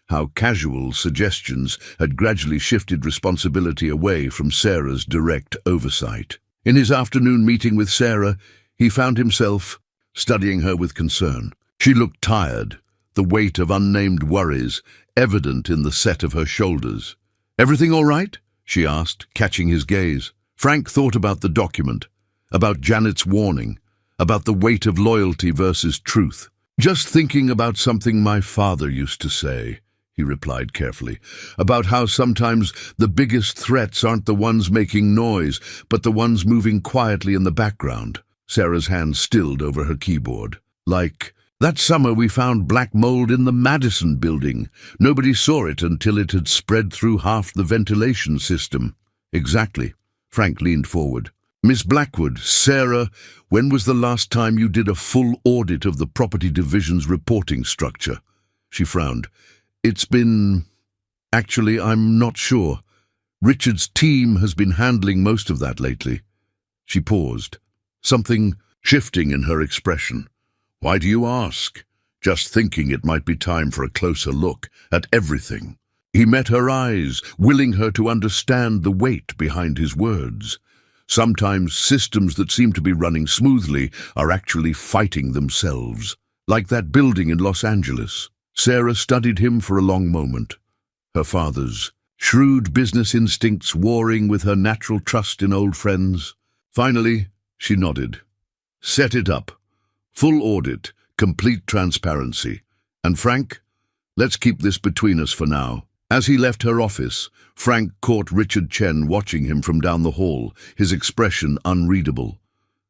how casual suggestions had gradually shifted responsibility away from Sarah's direct oversight. In his afternoon meeting with Sarah, he found himself studying her with concern. She looked tired, the weight of unnamed worries evident in the set of her shoulders. "Everything all right?" she asked, catching his gaze. Frank thought about the document, about Janet's warning, about the weight of loyalty versus truth. "Just thinking about something my father used to say," he replied carefully, "about how sometimes the biggest threats aren't the ones making noise, but the ones moving quietly in the background." Sarah's hand stilled over her keyboard. "Like, that summer we found black mold in the Madison building. Nobody saw it until it had spread through half the ventilation system." "Exactly." Frank leaned forward. "Miss Blackwood, Sarah, when was the last time you did a full audit of the property division's reporting structure?" She frowned. "It's been... Actually, I'm not sure. Richard's team has been handling most of that lately." She paused, something shifting in her expression. "Why do you ask?" "Just thinking it might be time for a closer look at everything." He met her eyes, willing her to understand the weight behind his words. Sometimes systems that seem to be running smoothly are actually fighting themselves, like that building in Los Angeles. Sarah studied him for a long moment, her father's shrewd business instincts warring with her natural trust in old friends. Finally, she nodded. "Set it up. Full audit, complete transparency. And Frank, let's keep this between us for now." As he left her office, Frank caught Richard Chen watching him from down the hall, his expression unreadable.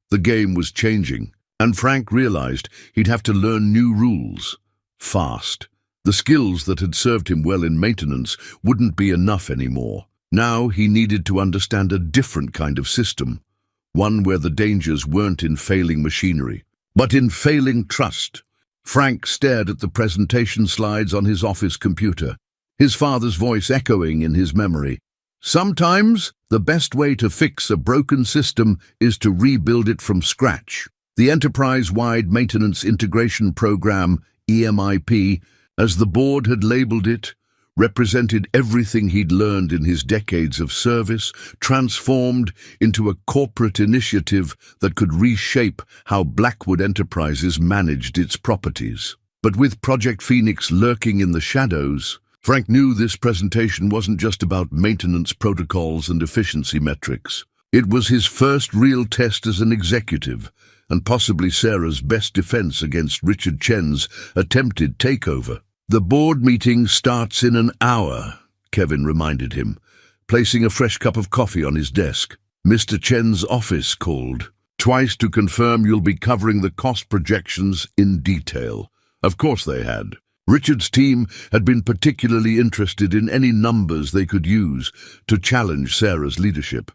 The game was changing, and Frank realized he'd have to learn new rules. Fast. The skills that had served him well in maintenance wouldn't be enough anymore. Now he needed to understand a different kind of system, one where the dangers weren't in failing machinery, but in failing trust. Frank stared at the presentation slides on his office computer. his father's voice echoing in his memory. Sometimes, the best way to fix a broken system is to rebuild it from scratch. The Enterprise-Wide Maintenance Integration Program, EMIP, as the board had labeled it, represented everything he'd learned in his decades of service, transformed into a corporate initiative that could reshape how Blackwood Enterprises managed its properties. But with Project Phoenix lurking in the shadows, Frank knew this presentation wasn't just about maintenance protocols and efficiency metrics. It was his first real test as an executive, and possibly Sarah's best defense against Richard Chen's attempted takeover. "The board meeting starts in an hour," Kevin reminded him, placing a fresh cup of coffee on his desk. "Mr. Chen's office called twice to confirm you'll be covering the cost projections in detail." Of course they had. Richard's team had been particularly interested in any numbers they could use to challenge Sarah's leadership.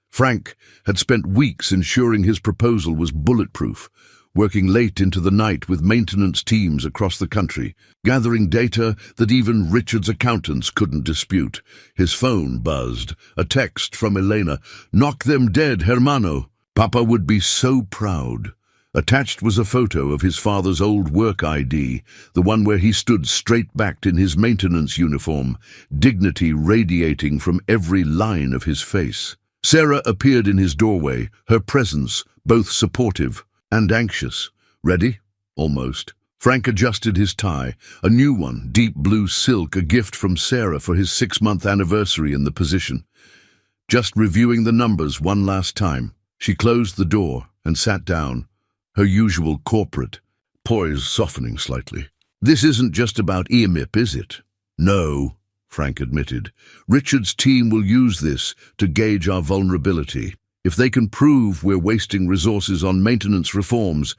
Frank had spent weeks ensuring his proposal was bulletproof, working late into the night with maintenance teams across the country, gathering data that even Richard's accountants couldn't dispute. His phone buzzed, a text from Elena. "Knock them dead, hermano. Papa would be so proud." Attached was a photo of his father's old work ID, the one where he stood straight-backed in his maintenance uniform, dignity radiating from every line of his face. Sarah appeared in his doorway, her presence both supportive and anxious. "Ready?" "Almost." Frank adjusted his tie, a new one, deep blue silk, a gift from Sarah for his 6-month anniversary in the position. Just reviewing the numbers one last time. She closed the door and sat down, her usual corporate poise softening slightly. "This isn't just about EMIP, is it?" "No," Frank admitted. "Richard's team will use this to gauge our vulnerability. If they can prove we're wasting resources on maintenance reforms,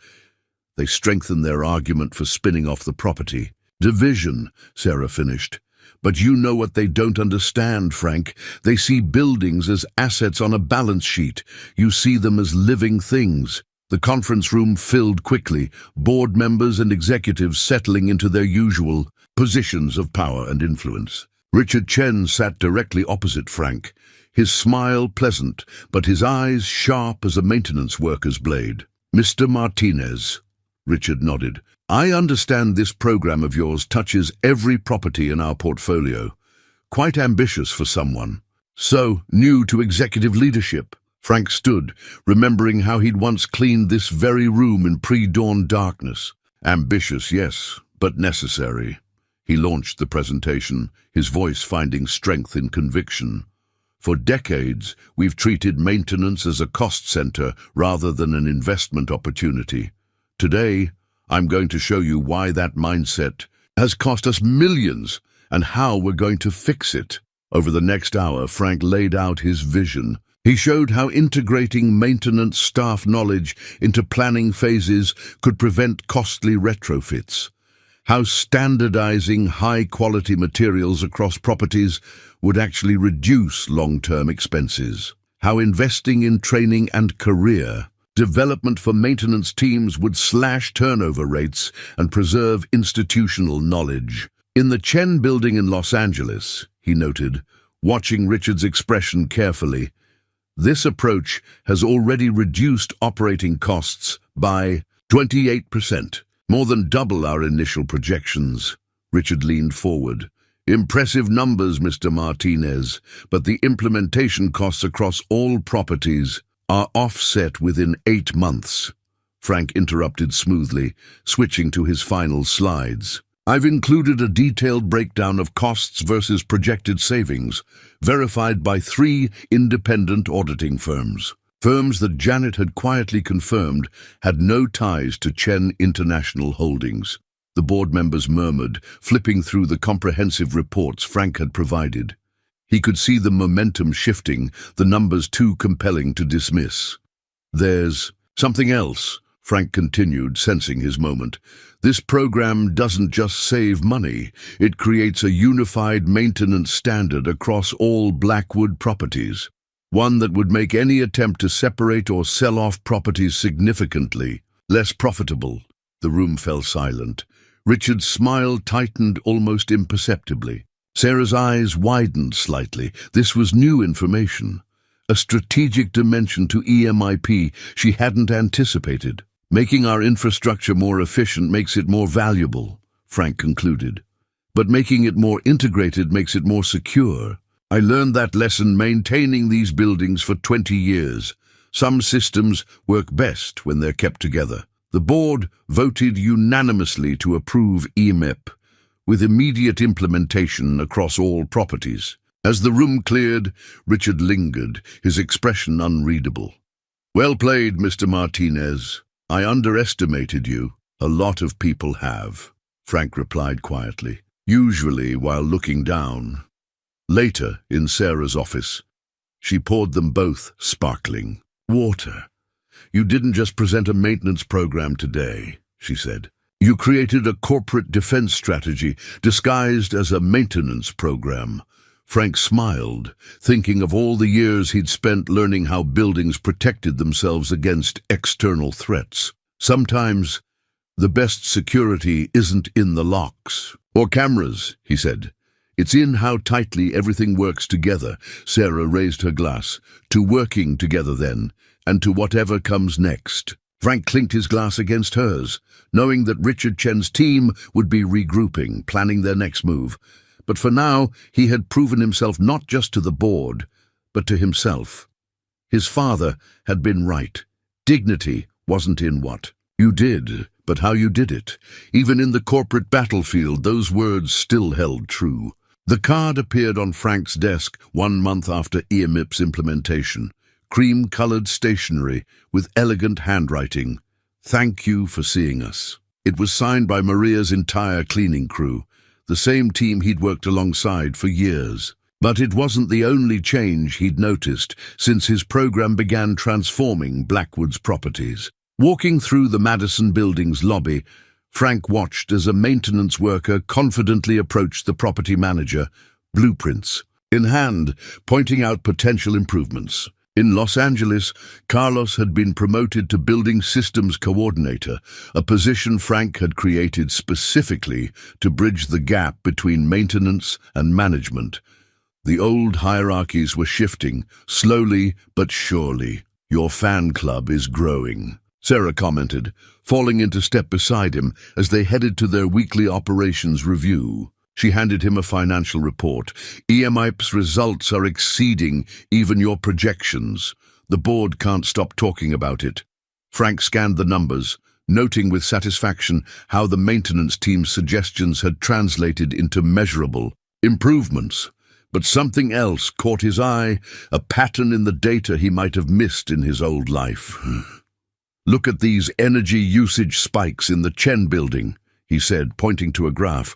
they strengthen their argument for spinning off the property." "Division," Sarah finished. "But you know what they don't understand, Frank. They see buildings as assets on a balance sheet. You see them as living things." The conference room filled quickly, board members and executives settling into their usual positions of power and influence. Richard Chen sat directly opposite Frank, his smile pleasant, but his eyes sharp as a maintenance worker's blade. "Mr. Martinez," Richard nodded, "I understand this program of yours touches every property in our portfolio. Quite ambitious for someone so new to executive leadership." Frank stood, remembering how he'd once cleaned this very room in pre-dawn darkness. "Ambitious, yes, but necessary." He launched the presentation, his voice finding strength in conviction. "For decades, we've treated maintenance as a cost center rather than an investment opportunity. Today, I'm going to show you why that mindset has cost us millions and how we're going to fix it." Over the next hour, Frank laid out his vision. He showed how integrating maintenance staff knowledge into planning phases could prevent costly retrofits, how standardizing high-quality materials across properties would actually reduce long-term expenses, how investing in training and career development for maintenance teams would slash turnover rates and preserve institutional knowledge. "In the Chen building in Los Angeles," he noted, watching Richard's expression carefully, "this approach has already reduced operating costs by 28%, more than double our initial projections." Richard leaned forward. "Impressive numbers, Mr. Martinez, but the implementation costs across all properties are offset within 8 months. Frank interrupted smoothly, switching to his final slides. "I've included a detailed breakdown of costs versus projected savings, verified by 3 independent auditing firms. Firms that Janet had quietly confirmed had no ties to Chen International Holdings." The board members murmured, flipping through the comprehensive reports Frank had provided. He could see the momentum shifting, the numbers too compelling to dismiss. "There's something else," Frank continued, sensing his moment. "This program doesn't just save money, it creates a unified maintenance standard across all Blackwood properties. One that would make any attempt to separate or sell off properties significantly less profitable." The room fell silent. Richard's smile tightened almost imperceptibly. Sarah's eyes widened slightly. This was new information. A strategic dimension to EMIP she hadn't anticipated. Making our infrastructure more efficient makes it more valuable, Frank concluded. But making it more integrated makes it more secure. I learned that lesson maintaining these buildings for 20 years. Some systems work best when they're kept together. The board voted unanimously to approve EMIP, with immediate implementation across all properties. As the room cleared, Richard lingered, his expression unreadable. Well played, Mr. Martinez. I underestimated you. A lot of people have, Frank replied quietly, usually while looking down. Later, in Sarah's office, she poured them both sparkling water. You didn't just present a maintenance program today, she said. You created a corporate defense strategy disguised as a maintenance program. Frank smiled, thinking of all the years he'd spent learning how buildings protected themselves against external threats. Sometimes, the best security isn't in the locks or cameras, he said. It's in how tightly everything works together. Sarah raised her glass. To working together then, and to whatever comes next. Frank clinked his glass against hers, knowing that Richard Chen's team would be regrouping, planning their next move. But for now, he had proven himself not just to the board, but to himself. His father had been right. Dignity wasn't in what you did, but how you did it. Even in the corporate battlefield, those words still held true. The card appeared on Frank's desk 1 month after EMIP's implementation. Cream-colored stationery with elegant handwriting. Thank you for seeing us. It was signed by Maria's entire cleaning crew, the same team he'd worked alongside for years. But it wasn't the only change he'd noticed since his program began transforming Blackwood's properties. Walking through the Madison Building's lobby, Frank watched as a maintenance worker confidently approached the property manager, blueprints in hand, pointing out potential improvements. In Los Angeles, Carlos had been promoted to Building Systems Coordinator, a position Frank had created specifically to bridge the gap between maintenance and management. The old hierarchies were shifting, slowly but surely. Your fan club is growing, Sarah commented, falling into step beside him as they headed to their weekly operations review. She handed him a financial report. EMIP's results are exceeding even your projections. The board can't stop talking about it. Frank scanned the numbers, noting with satisfaction how the maintenance team's suggestions had translated into measurable improvements. But something else caught his eye, a pattern in the data he might have missed in his old life. Look at these energy usage spikes in the Chen building, he said, pointing to a graph.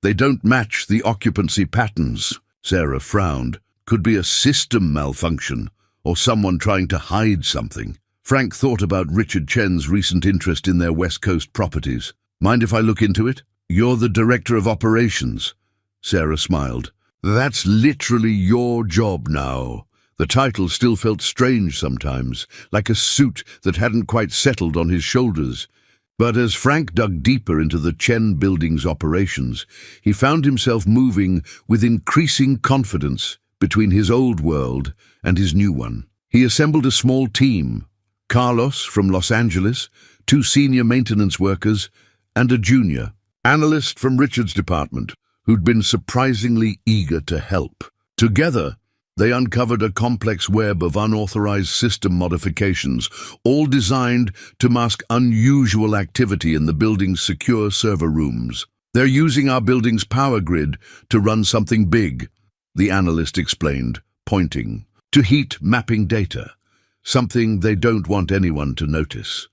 They don't match the occupancy patterns. Sarah frowned. Could be a system malfunction, or someone trying to hide something. Frank thought about Richard Chen's recent interest in their West Coast properties. Mind if I look into it? You're the director of operations. Sarah smiled. That's literally your job now. The title still felt strange sometimes, like a suit that hadn't quite settled on his shoulders. But as Frank dug deeper into the Chen building's operations, he found himself moving with increasing confidence between his old world and his new one. He assembled a small team, Carlos from Los Angeles, 2 senior maintenance workers, and a junior analyst from Richard's department, who'd been surprisingly eager to help. Together, they uncovered a complex web of unauthorized system modifications, all designed to mask unusual activity in the building's secure server rooms. They're using our building's power grid to run something big, the analyst explained, pointing to heat mapping data, something they don't want anyone to notice.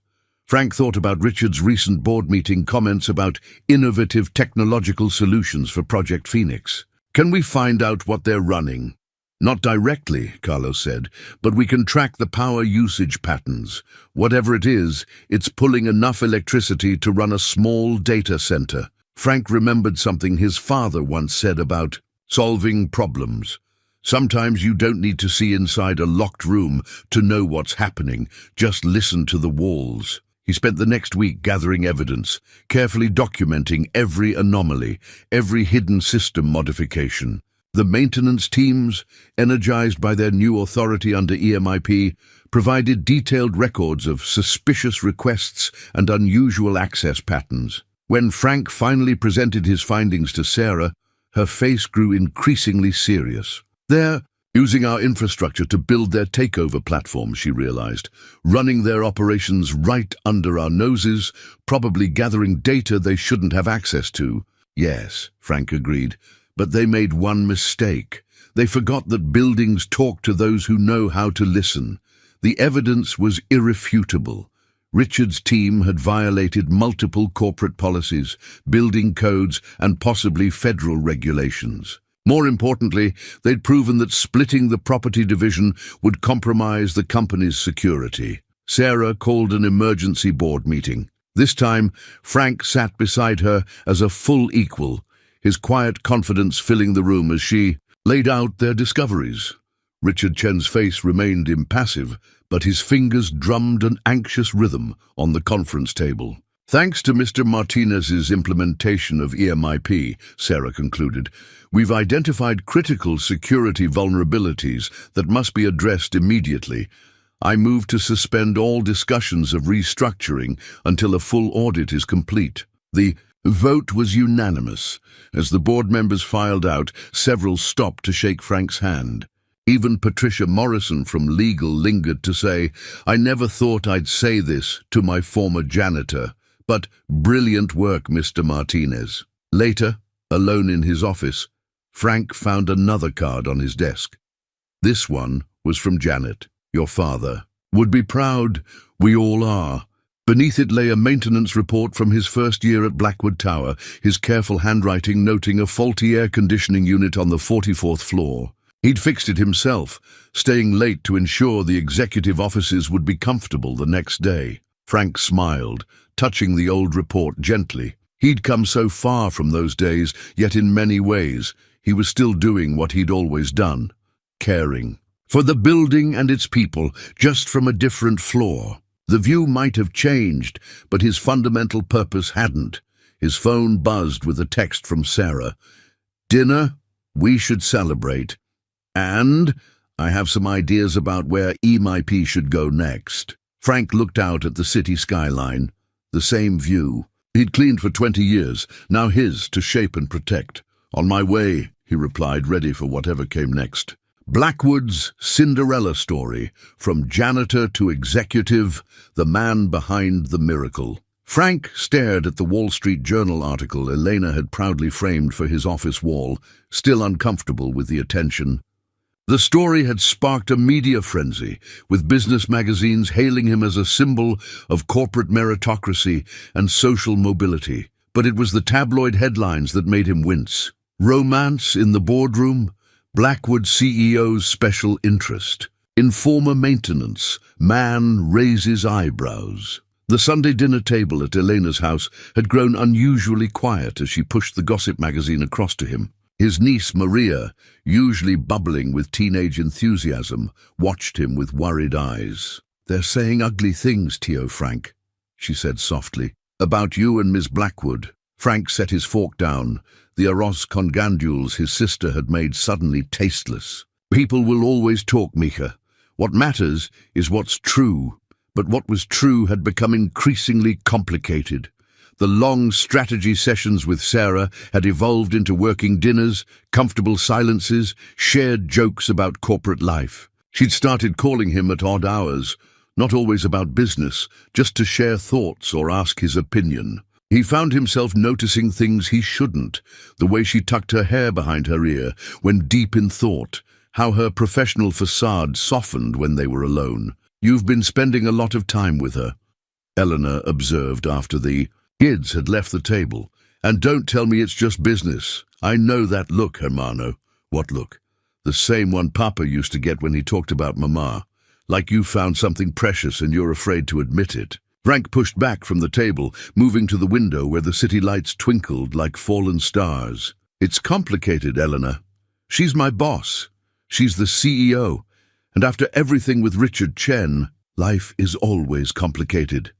Frank thought about Richard's recent board meeting comments about innovative technological solutions for Project Phoenix. Can we find out what they're running? Not directly, Carlos said, but we can track the power usage patterns. Whatever it is, it's pulling enough electricity to run a small data center. Frank remembered something his father once said about solving problems. Sometimes you don't need to see inside a locked room to know what's happening. Just listen to the walls. He spent the next week gathering evidence, carefully documenting every anomaly, every hidden system modification. The maintenance teams, energized by their new authority under EMIP, provided detailed records of suspicious requests and unusual access patterns. When Frank finally presented his findings to Sarah, her face grew increasingly serious. "They're using our infrastructure to build their takeover platform," she realized, "running their operations right under our noses, probably gathering data they shouldn't have access to." "Yes," Frank agreed, "but they made one mistake. They forgot that buildings talk to those who know how to listen. The evidence was irrefutable. Richard's team had violated multiple corporate policies, building codes, and possibly federal regulations. More importantly, they'd proven that splitting the property division would compromise the company's security. Sarah called an emergency board meeting. This time, Frank sat beside her as a full equal, his quiet confidence filling the room as she laid out their discoveries. Richard Chen's face remained impassive, but his fingers drummed an anxious rhythm on the conference table. "Thanks to Mr. Martinez's implementation of EMIP," Sarah concluded, "we've identified critical security vulnerabilities that must be addressed immediately. I move to suspend all discussions of restructuring until a full audit is complete." The vote was unanimous. As the board members filed out, several stopped to shake Frank's hand. Even Patricia Morrison from legal lingered to say, "I never thought I'd say this to my former janitor, but brilliant work, Mr. Martinez." Later, alone in his office, Frank found another card on his desk. This one was from Janet, "Your father would be proud. We all are." Beneath it lay a maintenance report from his first year at Blackwood Tower, his careful handwriting noting a faulty air conditioning unit on the 44th floor. He'd fixed it himself, staying late to ensure the executive offices would be comfortable the next day. Frank smiled, touching the old report gently. He'd come so far from those days, yet in many ways, he was still doing what he'd always done, caring for the building and its people, just from a different floor. The view might have changed, but his fundamental purpose hadn't. His phone buzzed with a text from Sarah. "Dinner? We should celebrate. And I have some ideas about where EMIP should go next." Frank looked out at the city skyline. The same view. He'd cleaned for 20 years, now his to shape and protect. "On my way," he replied, ready for whatever came next. Blackwood's Cinderella story, from janitor to executive, the man behind the miracle. Frank stared at the Wall Street Journal article Elena had proudly framed for his office wall, still uncomfortable with the attention. The story had sparked a media frenzy, with business magazines hailing him as a symbol of corporate meritocracy and social mobility. But it was the tabloid headlines that made him wince. "Romance in the boardroom? Blackwood CEO's special interest. Informer maintenance. Man raises eyebrows." The Sunday dinner table at Elena's house had grown unusually quiet as she pushed the gossip magazine across to him. His niece Maria, usually bubbling with teenage enthusiasm, watched him with worried eyes. "They're saying ugly things, Tio Frank," she said softly, "about you and Miss Blackwood." Frank set his fork down, the arroz con gandules his sister had made suddenly tasteless. "People will always talk, Mika. What matters is what's true." But what was true had become increasingly complicated. The long strategy sessions with Sarah had evolved into working dinners, comfortable silences, shared jokes about corporate life. She'd started calling him at odd hours, not always about business, just to share thoughts or ask his opinion. He found himself noticing things he shouldn't, the way she tucked her hair behind her ear when deep in thought, how her professional facade softened when they were alone. "You've been spending a lot of time with her," Eleanor observed after the kids had left the table. "And don't tell me it's just business. I know that look, hermano." "What look?" "The same one Papa used to get when he talked about Mama. Like you found something precious and you're afraid to admit it." Frank pushed back from the table, moving to the window where the city lights twinkled like fallen stars. "It's complicated, Eleanor. She's my boss. She's the CEO. And after everything with Richard Chen, life is always complicated."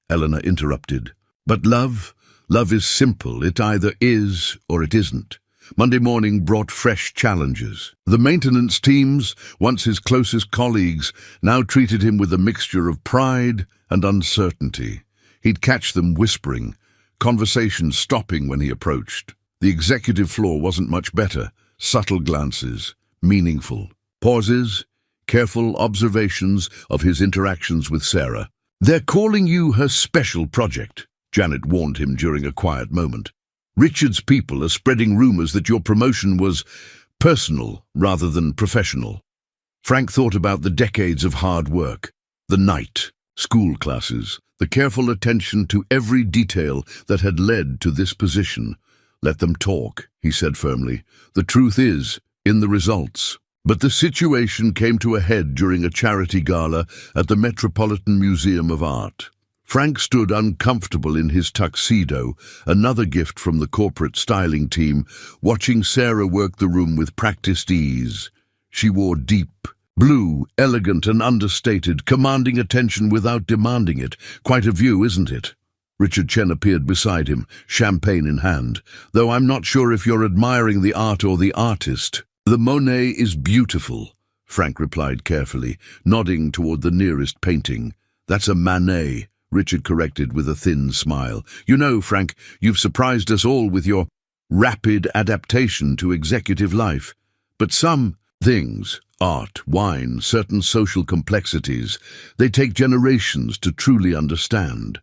Eleanor interrupted. But love is simple. It either is or it isn't. Monday morning brought fresh challenges. The maintenance teams, once his closest colleagues, now treated him with a mixture of pride and uncertainty. He'd catch them whispering, conversations stopping when he approached. The executive floor wasn't much better. Subtle glances, meaningful. Pauses, careful observations of his interactions with Sarah. "They're calling you her special project," Janet warned him during a quiet moment. "Richard's people are spreading rumors that your promotion was personal rather than professional." Frank thought about the decades of hard work, the night, school classes, the careful attention to every detail that had led to this position. "Let them talk," he said firmly. "The truth is in the results." But the situation came to a head during a charity gala at the Metropolitan Museum of Art. Frank stood uncomfortable in his tuxedo, another gift from the corporate styling team, watching Sarah work the room with practiced ease. She wore deep blue, elegant and understated, commanding attention without demanding it. Quite a view, isn't it? Richard Chen appeared beside him, champagne in hand. "Though I'm not sure if you're admiring the art or the artist." "The Monet is beautiful," Frank replied carefully, nodding toward the nearest painting. "That's a Manet," Richard corrected with a thin smile. "You know, Frank, you've surprised us all with your rapid adaptation to executive life. But some things, art, wine, certain social complexities, they take generations to truly understand."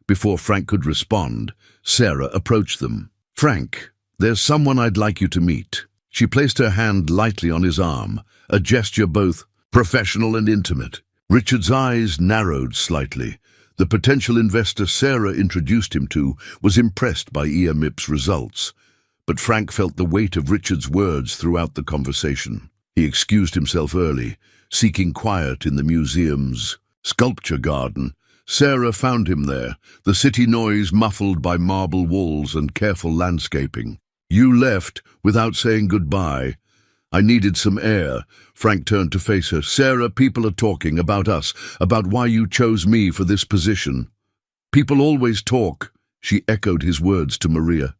Before Frank could respond, Sarah approached them. "Frank, there's someone I'd like you to meet." She placed her hand lightly on his arm, a gesture both professional and intimate. Richard's eyes narrowed slightly. The potential investor Sarah introduced him to was impressed by EMIP's results, but Frank felt the weight of Richard's words throughout the conversation. He excused himself early, seeking quiet in the museum's sculpture garden. Sarah found him there, the city noise muffled by marble walls and careful landscaping. "You left without saying goodbye." "I needed some air." Frank turned to face her. "Sarah, people are talking about us, about why you chose me for this position." "People always talk," she echoed his words to Maria.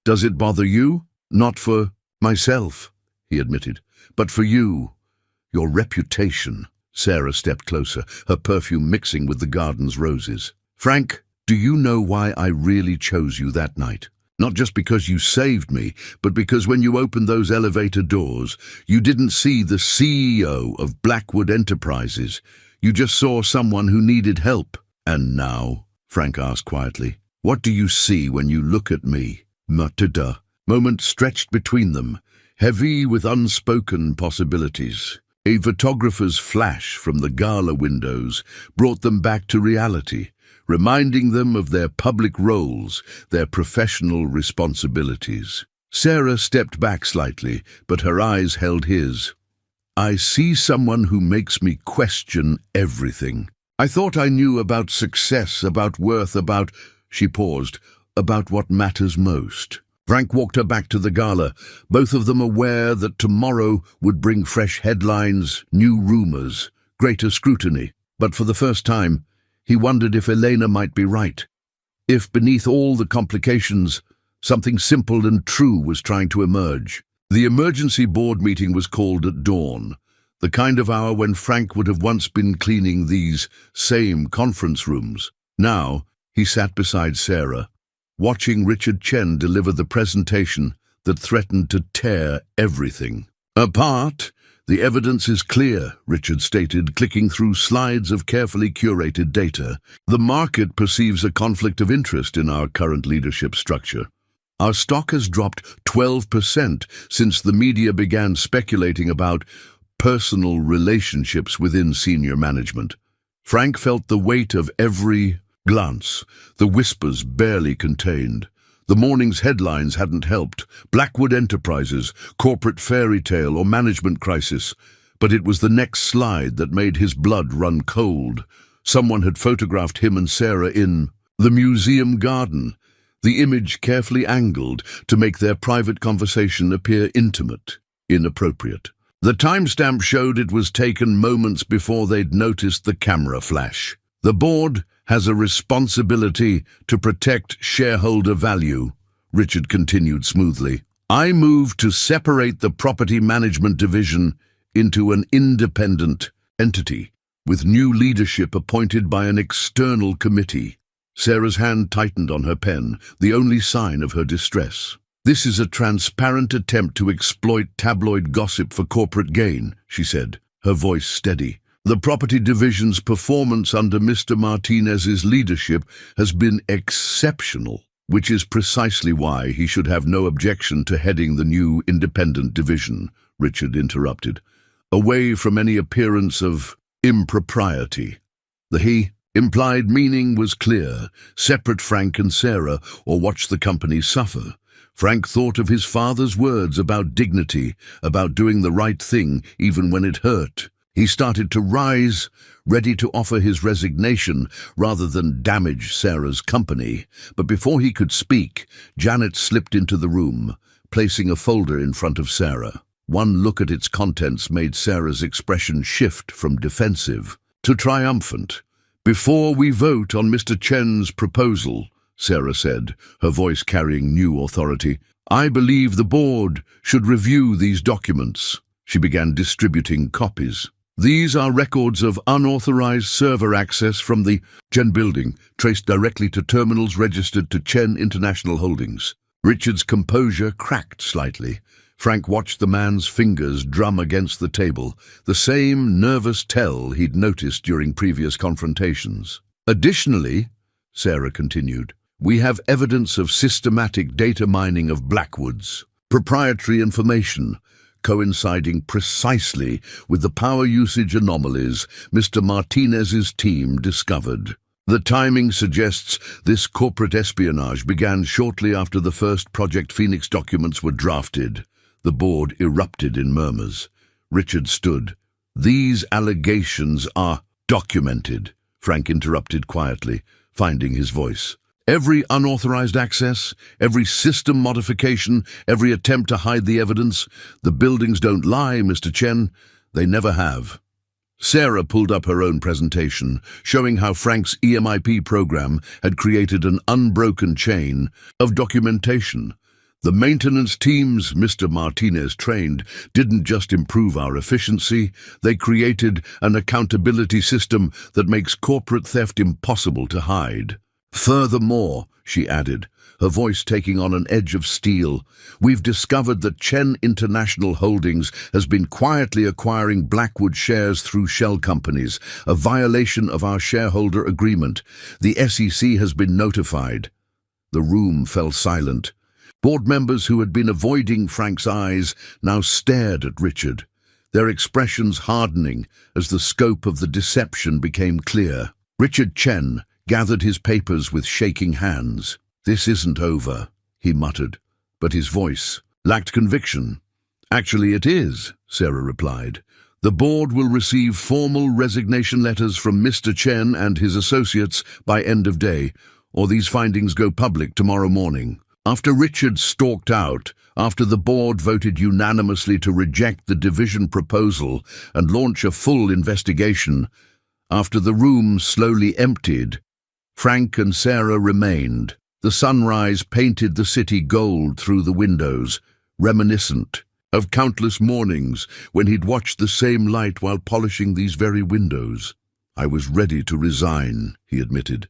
"Does it bother you?" "Not for myself," he admitted, "but for you. Your reputation." Sarah stepped closer, her perfume mixing with the garden's roses. "Frank, do you know why I really chose you that night? Not just because you saved me, but because when you opened those elevator doors, you didn't see the CEO of Blackwood Enterprises. You just saw someone who needed help." "And now," Frank asked quietly, "what do you see when you look at me?" Matilda. Moment stretched between them, heavy with unspoken possibilities. A photographer's flash from the gala windows brought them back to reality, reminding them of their public roles, their professional responsibilities. Sarah stepped back slightly, but her eyes held his. "I see someone who makes me question everything. I thought I knew about success, about worth, about—" She paused. "About what matters most." Frank walked her back to the gala, both of them aware that tomorrow would bring fresh headlines, new rumors, greater scrutiny. But for the first time, he wondered if Elena might be right. If beneath all the complications, something simple and true was trying to emerge. The emergency board meeting was called at dawn, the kind of hour when Frank would have once been cleaning these same conference rooms. Now, he sat beside Sarah, watching Richard Chen deliver the presentation that threatened to tear everything apart. "The evidence is clear," Richard stated, clicking through slides of carefully curated data. "The market perceives a conflict of interest in our current leadership structure. Our stock has dropped 12% since the media began speculating about personal relationships within senior management." Frank felt the weight of every glance, the whispers barely contained. The morning's headlines hadn't helped. Blackwood Enterprises, corporate fairy tale or management crisis. But it was the next slide that made his blood run cold. Someone had photographed him and Sarah in the museum garden, the image carefully angled to make their private conversation appear intimate, inappropriate. The timestamp showed it was taken moments before they'd noticed the camera flash. The board has a responsibility to protect shareholder value, Richard continued smoothly. I move to separate the property management division into an independent entity, with new leadership appointed by an external committee. Sarah's hand tightened on her pen, the only sign of her distress. This is a transparent attempt to exploit tabloid gossip for corporate gain, she said, her voice steady. The property division's performance under Mr. Martinez's leadership has been exceptional, which is precisely why he should have no objection to heading the new independent division, Richard interrupted, away from any appearance of impropriety. The implied meaning was clear: separate Frank and Sarah, or watch the company suffer. Frank thought of his father's words about dignity, about doing the right thing even when it hurt. He started to rise, ready to offer his resignation rather than damage Sarah's company. But before he could speak, Janet slipped into the room, placing a folder in front of Sarah. One look at its contents made Sarah's expression shift from defensive to triumphant. Before we vote on Mr. Chen's proposal, Sarah said, her voice carrying new authority, I believe the board should review these documents. She began distributing copies. These are records of unauthorized server access from the Chen building, traced directly to terminals registered to Chen International Holdings. Richard's composure cracked slightly. Frank watched the man's fingers drum against the table, the same nervous tell he'd noticed during previous confrontations. Additionally, Sarah continued, we have evidence of systematic data mining of Blackwoods, proprietary information, coinciding precisely with the power usage anomalies Mr. Martinez's team discovered. The timing suggests this corporate espionage began shortly after the first Project Phoenix documents were drafted. The board erupted in murmurs. Richard stood. These allegations are documented, Frank interrupted quietly, finding his voice. Every unauthorized access, every system modification, every attempt to hide the evidence. The buildings don't lie, Mr. Chen. They never have. Sarah pulled up her own presentation, showing how Frank's EMIP program had created an unbroken chain of documentation. The maintenance teams Mr. Martinez trained didn't just improve our efficiency, they created an accountability system that makes corporate theft impossible to hide. Furthermore, she added, her voice taking on an edge of steel, we've discovered that Chen International Holdings has been quietly acquiring Blackwood shares through shell companies, a violation of our shareholder agreement. The SEC has been notified. The room fell silent. Board members who had been avoiding Frank's eyes now stared at Richard, their expressions hardening as the scope of the deception became clear. Richard Chen gathered his papers with shaking hands. This isn't over, he muttered, but his voice lacked conviction. Actually, it is, Sarah replied. The board will receive formal resignation letters from Mr. Chen and his associates by end of day, or these findings go public tomorrow morning. After Richard stalked out, after the board voted unanimously to reject the division proposal and launch a full investigation, after the room slowly emptied, Frank and Sarah remained. The sunrise painted the city gold through the windows, reminiscent of countless mornings when he'd watched the same light while polishing these very windows. I was ready to resign, he admitted.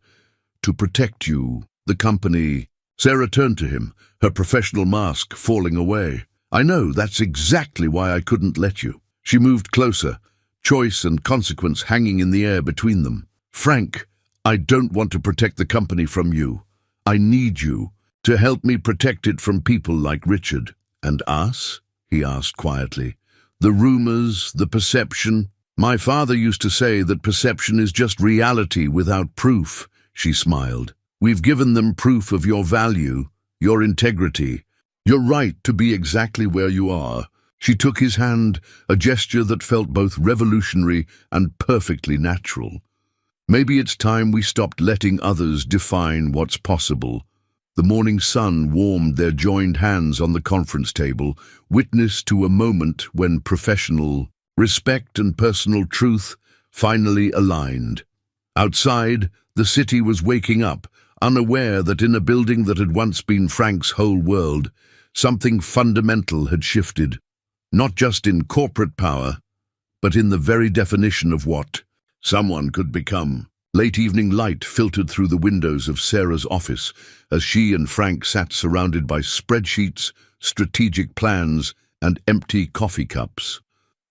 To protect you, the company. Sarah turned to him, her professional mask falling away. I know, that's exactly why I couldn't let you. She moved closer, choice and consequence hanging in the air between them. Frank, I don't want to protect the company from you. I need you to help me protect it from people like Richard. And us? He asked quietly. The rumors, the perception. My father used to say that perception is just reality without proof, she smiled. We've given them proof of your value, your integrity, your right to be exactly where you are. She took his hand, a gesture that felt both revolutionary and perfectly natural. Maybe it's time we stopped letting others define what's possible. The morning sun warmed their joined hands on the conference table, witness to a moment when professional respect and personal truth finally aligned. Outside, The city was waking up, unaware that in a building that had once been Frank's whole world, something fundamental had shifted, not just in corporate power, but in the very definition of what someone could become. Late evening light filtered through the windows of Sarah's office as she and Frank sat surrounded by spreadsheets, strategic plans, and empty coffee cups.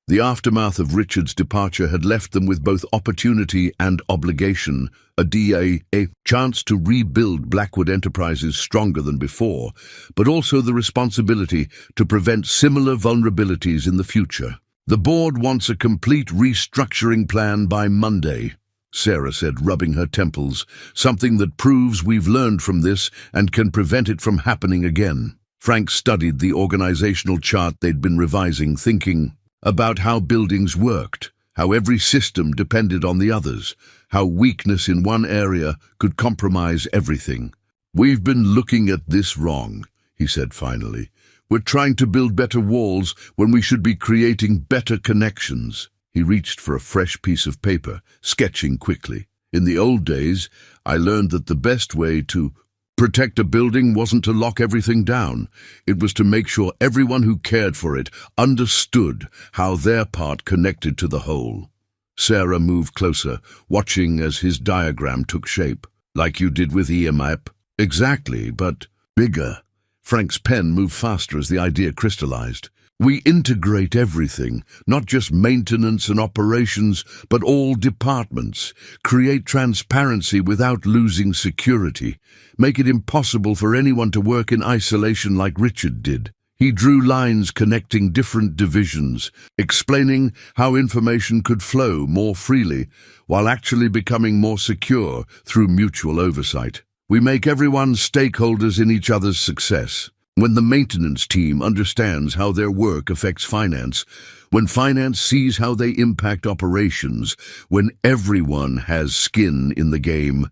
The aftermath of Richard's departure had left them with both opportunity and obligation, a chance to rebuild Blackwood Enterprises stronger than before, but also the responsibility to prevent similar vulnerabilities in the future. The board wants a complete restructuring plan by Monday, Sarah said, rubbing her temples, something that proves we've learned from this and can prevent it from happening again. Frank studied the organizational chart they'd been revising, thinking about how buildings worked, how every system depended on the others, how weakness in one area could compromise everything. "We've been looking at this wrong," he said finally. "We're trying to build better walls when we should be creating better connections." He reached for a fresh piece of paper, sketching quickly. "In the old days, I learned that the best way to protect a building wasn't to lock everything down. It was to make sure everyone who cared for it understood how their part connected to the whole." Sarah moved closer, watching as his diagram took shape. "Like you did with EMAP?" "Exactly, but bigger." Frank's pen moved faster as the idea crystallized. "We integrate everything, not just maintenance and operations, but all departments. Create transparency without losing security. Make it impossible for anyone to work in isolation like Richard did." He drew lines connecting different divisions, explaining how information could flow more freely while actually becoming more secure through mutual oversight. "We make everyone stakeholders in each other's success. When the maintenance team understands how their work affects finance, when finance sees how they impact operations, when everyone has skin in the game,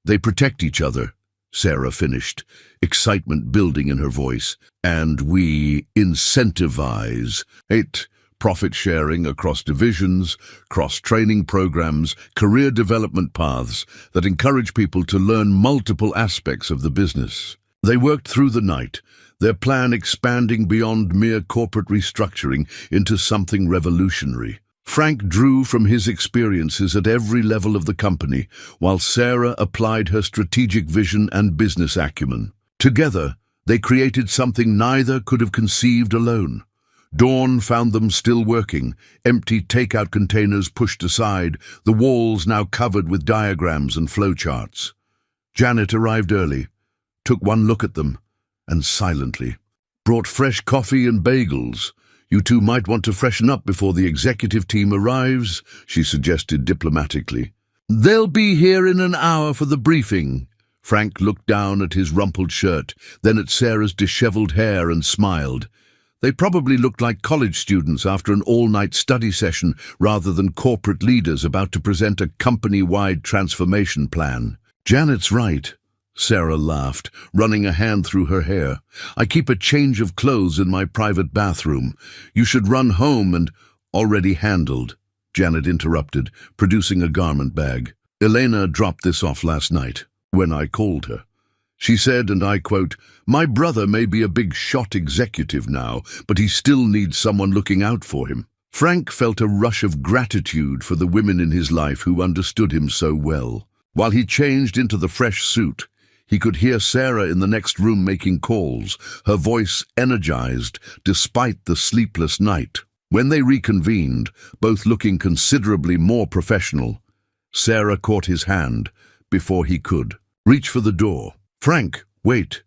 they protect each other," Sarah finished, excitement building in her voice. "And we incentivize it. Profit sharing across divisions, cross-training programs, career development paths that encourage people to learn multiple aspects of the business." They worked through the night, their plan expanding beyond mere corporate restructuring into something revolutionary. Frank drew from his experiences at every level of the company, while Sarah applied her strategic vision and business acumen. Together, they created something neither could have conceived alone. Dawn found them still working, empty takeout containers pushed aside, the walls now covered with diagrams and flowcharts. Janet arrived early, took one look at them, and silently brought fresh coffee and bagels. "You two might want to freshen up before the executive team arrives," she suggested diplomatically. "They'll be here in an hour for the briefing." Frank looked down at his rumpled shirt, then at Sarah's disheveled hair and smiled. They probably looked like college students after an all-night study session rather than corporate leaders about to present a company-wide transformation plan. "Janet's right," Sarah laughed, running a hand through her hair. "I keep a change of clothes in my private bathroom. You should run home and—" "Already handled," Janet interrupted, producing a garment bag. "Elena dropped this off last night, when I called her. She said, and I quote, 'My brother may be a big shot executive now, but he still needs someone looking out for him.'" Frank felt a rush of gratitude for the women in his life who understood him so well. While he changed into the fresh suit, he could hear Sarah in the next room making calls, her voice energized despite the sleepless night. When they reconvened, both looking considerably more professional, Sarah caught his hand before he could reach for the door. "Frank, wait.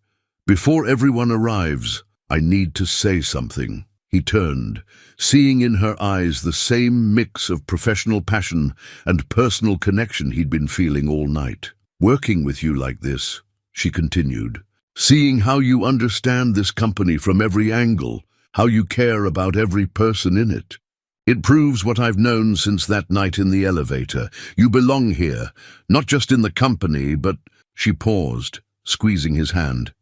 Before everyone arrives, I need to say something." He turned, seeing in her eyes the same mix of professional passion and personal connection he'd been feeling all night. "Working with you like this," she continued, "seeing how you understand this company from every angle, how you care about every person in it. It proves what I've known since that night in the elevator. You belong here, not just in the company, but—" She paused, squeezing his hand.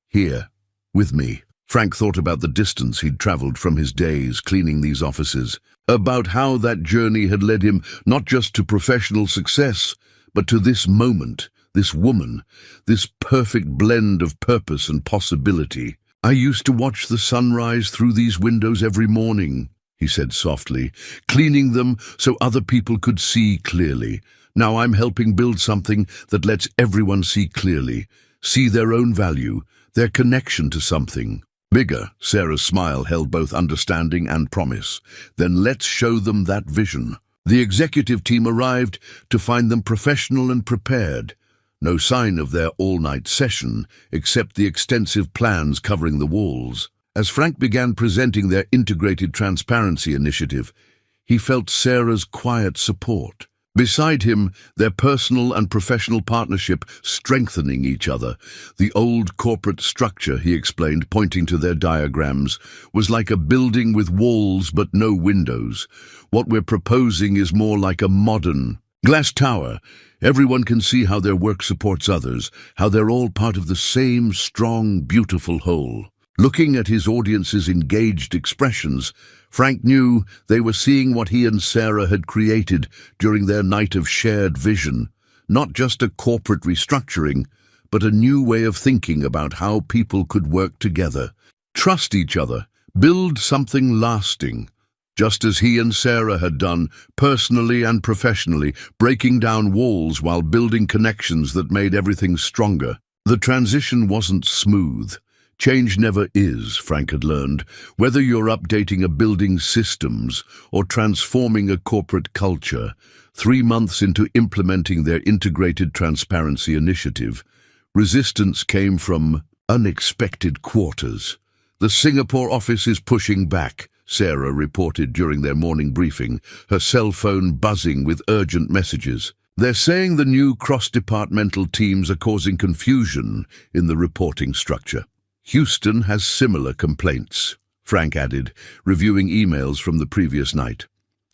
"Here, with me." Frank thought about the distance he'd traveled from his days cleaning these offices, about how that journey had led him not just to professional success, but to this moment, this woman, this perfect blend of purpose and possibility. "I used to watch the sunrise through these windows every morning," he said softly, "cleaning them so other people could see clearly. Now I'm helping build something that lets everyone see clearly, see their own value, their connection to something bigger." Sarah's smile held both understanding and promise. "Then let's show them that vision." The executive team arrived to find them professional and prepared. No sign of their all-night session, except the extensive plans covering the walls. As Frank began presenting their integrated transparency initiative, he felt Sarah's quiet support. Beside him, their personal and professional partnership strengthening each other. "The old corporate structure," he explained, pointing to their diagrams, "was like a building with walls but no windows. What we're proposing is more like a modern glass tower. Everyone can see how their work supports others, how they're all part of the same strong, beautiful whole." Looking at his audience's engaged expressions, Frank knew they were seeing what he and Sarah had created during their night of shared vision. Not just a corporate restructuring, but a new way of thinking about how people could work together, trust each other, build something lasting. Just as he and Sarah had done, personally and professionally, breaking down walls while building connections that made everything stronger. The transition wasn't smooth. Change never is, Frank had learned. Whether you're updating a building's systems or transforming a corporate culture, 3 months into implementing their integrated transparency initiative, resistance came from unexpected quarters. "The Singapore office is pushing back," Sarah reported during their morning briefing, her cell phone buzzing with urgent messages. "They're saying the new cross-departmental teams are causing confusion in the reporting structure. Houston has similar complaints," Frank added, reviewing emails from the previous night.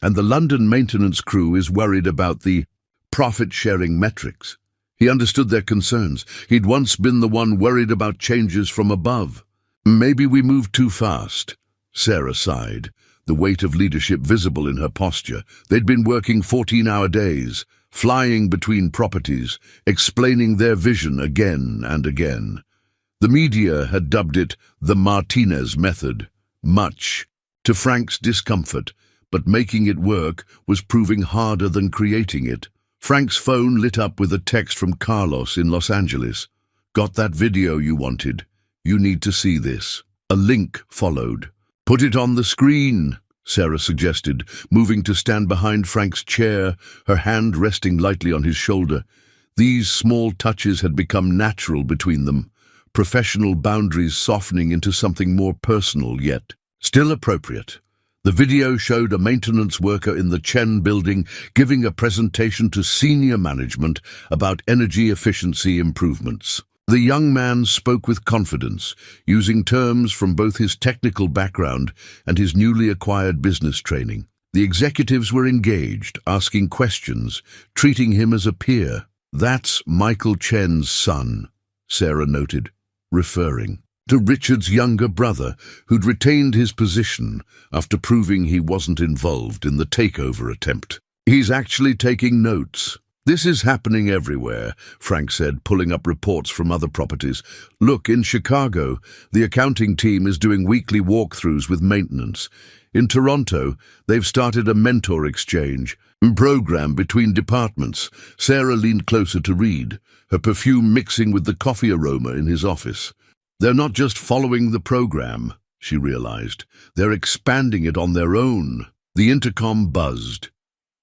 "And the London maintenance crew is worried about the profit-sharing metrics." He understood their concerns. He'd once been the one worried about changes from above. "Maybe we moved too fast," Sarah sighed, the weight of leadership visible in her posture. They'd been working 14-hour days, flying between properties, explaining their vision again and again. The media had dubbed it the Martinez method, much to Frank's discomfort, but making it work was proving harder than creating it. Frank's phone lit up with a text from Carlos in Los Angeles. "Got that video you wanted? You need to see this." A link followed. "Put it on the screen," Sarah suggested, moving to stand behind Frank's chair, her hand resting lightly on his shoulder. These small touches had become natural between them, professional boundaries softening into something more personal yet still appropriate. The video showed a maintenance worker in the Chen building giving a presentation to senior management about energy efficiency improvements. The young man spoke with confidence, using terms from both his technical background and his newly acquired business training. The executives were engaged, asking questions, treating him as a peer. "That's Michael Chen's son," Sarah noted, referring to Richard's younger brother, who'd retained his position after proving he wasn't involved in the takeover attempt. "He's actually taking notes." "This is happening everywhere," Frank said, pulling up reports from other properties. "Look, in Chicago, the accounting team is doing weekly walkthroughs with maintenance. In Toronto, they've started a mentor exchange program between departments." Sarah leaned closer to read, her perfume mixing with the coffee aroma in his office. "They're not just following the program," she realized. "They're expanding it on their own." The intercom buzzed.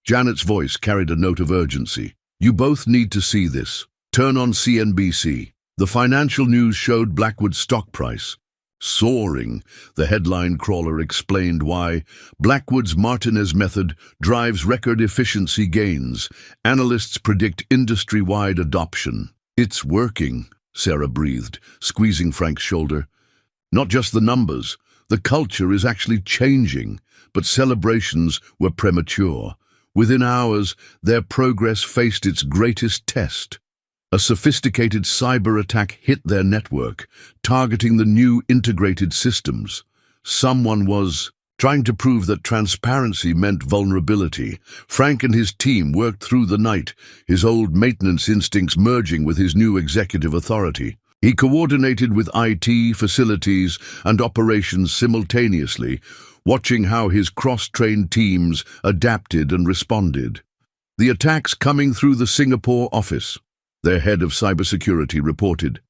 Janet's voice carried a note of urgency. "You both need to see this. Turn on CNBC." The financial news showed Blackwood's stock price soaring. The headline crawler explained why Blackwood's Martinez method drives record efficiency gains. Analysts predict industry-wide adoption. "It's working," Sarah breathed, squeezing Frank's shoulder. "Not just the numbers. The culture is actually changing." But celebrations were premature. Within hours, their progress faced its greatest test. A sophisticated cyber attack hit their network, targeting the new integrated systems. Someone was Trying to prove that transparency meant vulnerability, Frank and his team worked through the night, his old maintenance instincts merging with his new executive authority. He coordinated with IT, facilities, and operations simultaneously, watching how his cross-trained teams adapted and responded. The attacks coming through the Singapore office, their head of cybersecurity reported.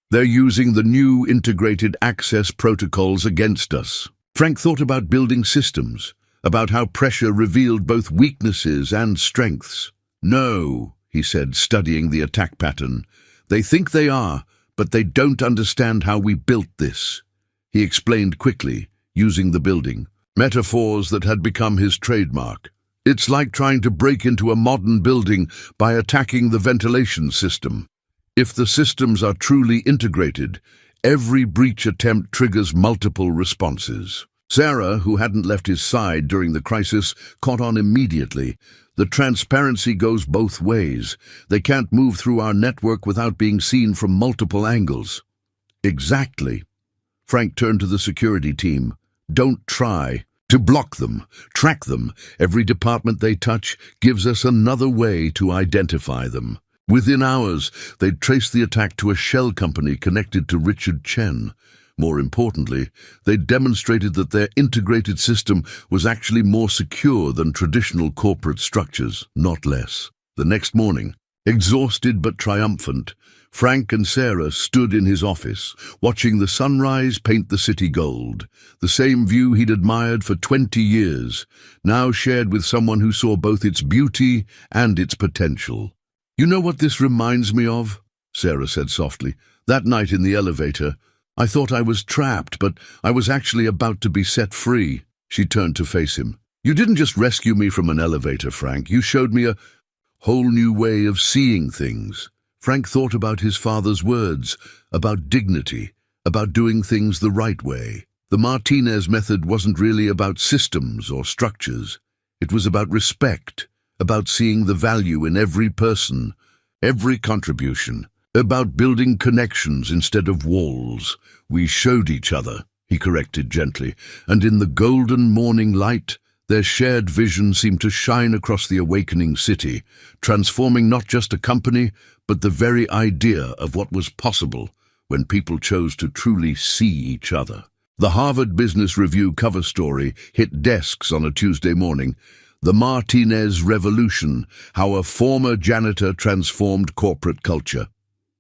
They're using the new integrated access protocols against us. Frank thought about building systems, about how pressure revealed both weaknesses and strengths. No, he said, studying the attack pattern. They think they are, but they don't understand how we built this. He explained quickly, using the building, metaphors that had become his trademark. It's like trying to break into a modern building by attacking the ventilation system. If the systems are truly integrated, every breach attempt triggers multiple responses. Sarah, who hadn't left his side during the crisis, caught on immediately. The transparency goes both ways. They can't move through our network without being seen from multiple angles. Exactly. Frank turned to the security team. Don't try to block them, track them. Every department they touch gives us another way to identify them. Within hours, they'd traced the attack to a shell company connected to Richard Chen. More importantly, they demonstrated that their integrated system was actually more secure than traditional corporate structures, not less. The next morning, exhausted but triumphant, Frank and Sarah stood in his office, watching the sunrise paint the city gold, the same view he'd admired for 20 years, now shared with someone who saw both its beauty and its potential. "You know what this reminds me of?" Sarah said softly. "That night in the elevator, I thought I was trapped, but I was actually about to be set free." She turned to face him. "You didn't just rescue me from an elevator, Frank. You showed me a whole new way of seeing things." Frank thought about his father's words, about dignity, about doing things the right way. The Martinez method wasn't really about systems or structures. It was about respect, about seeing the value in every person, every contribution, about building connections instead of walls. "We showed each other," he corrected gently, and in the golden morning light, their shared vision seemed to shine across the awakening city, transforming not just a company, but the very idea of what was possible when people chose to truly see each other. The Harvard Business Review cover story hit desks on a Tuesday morning. The Martinez Revolution, how a former janitor transformed corporate culture.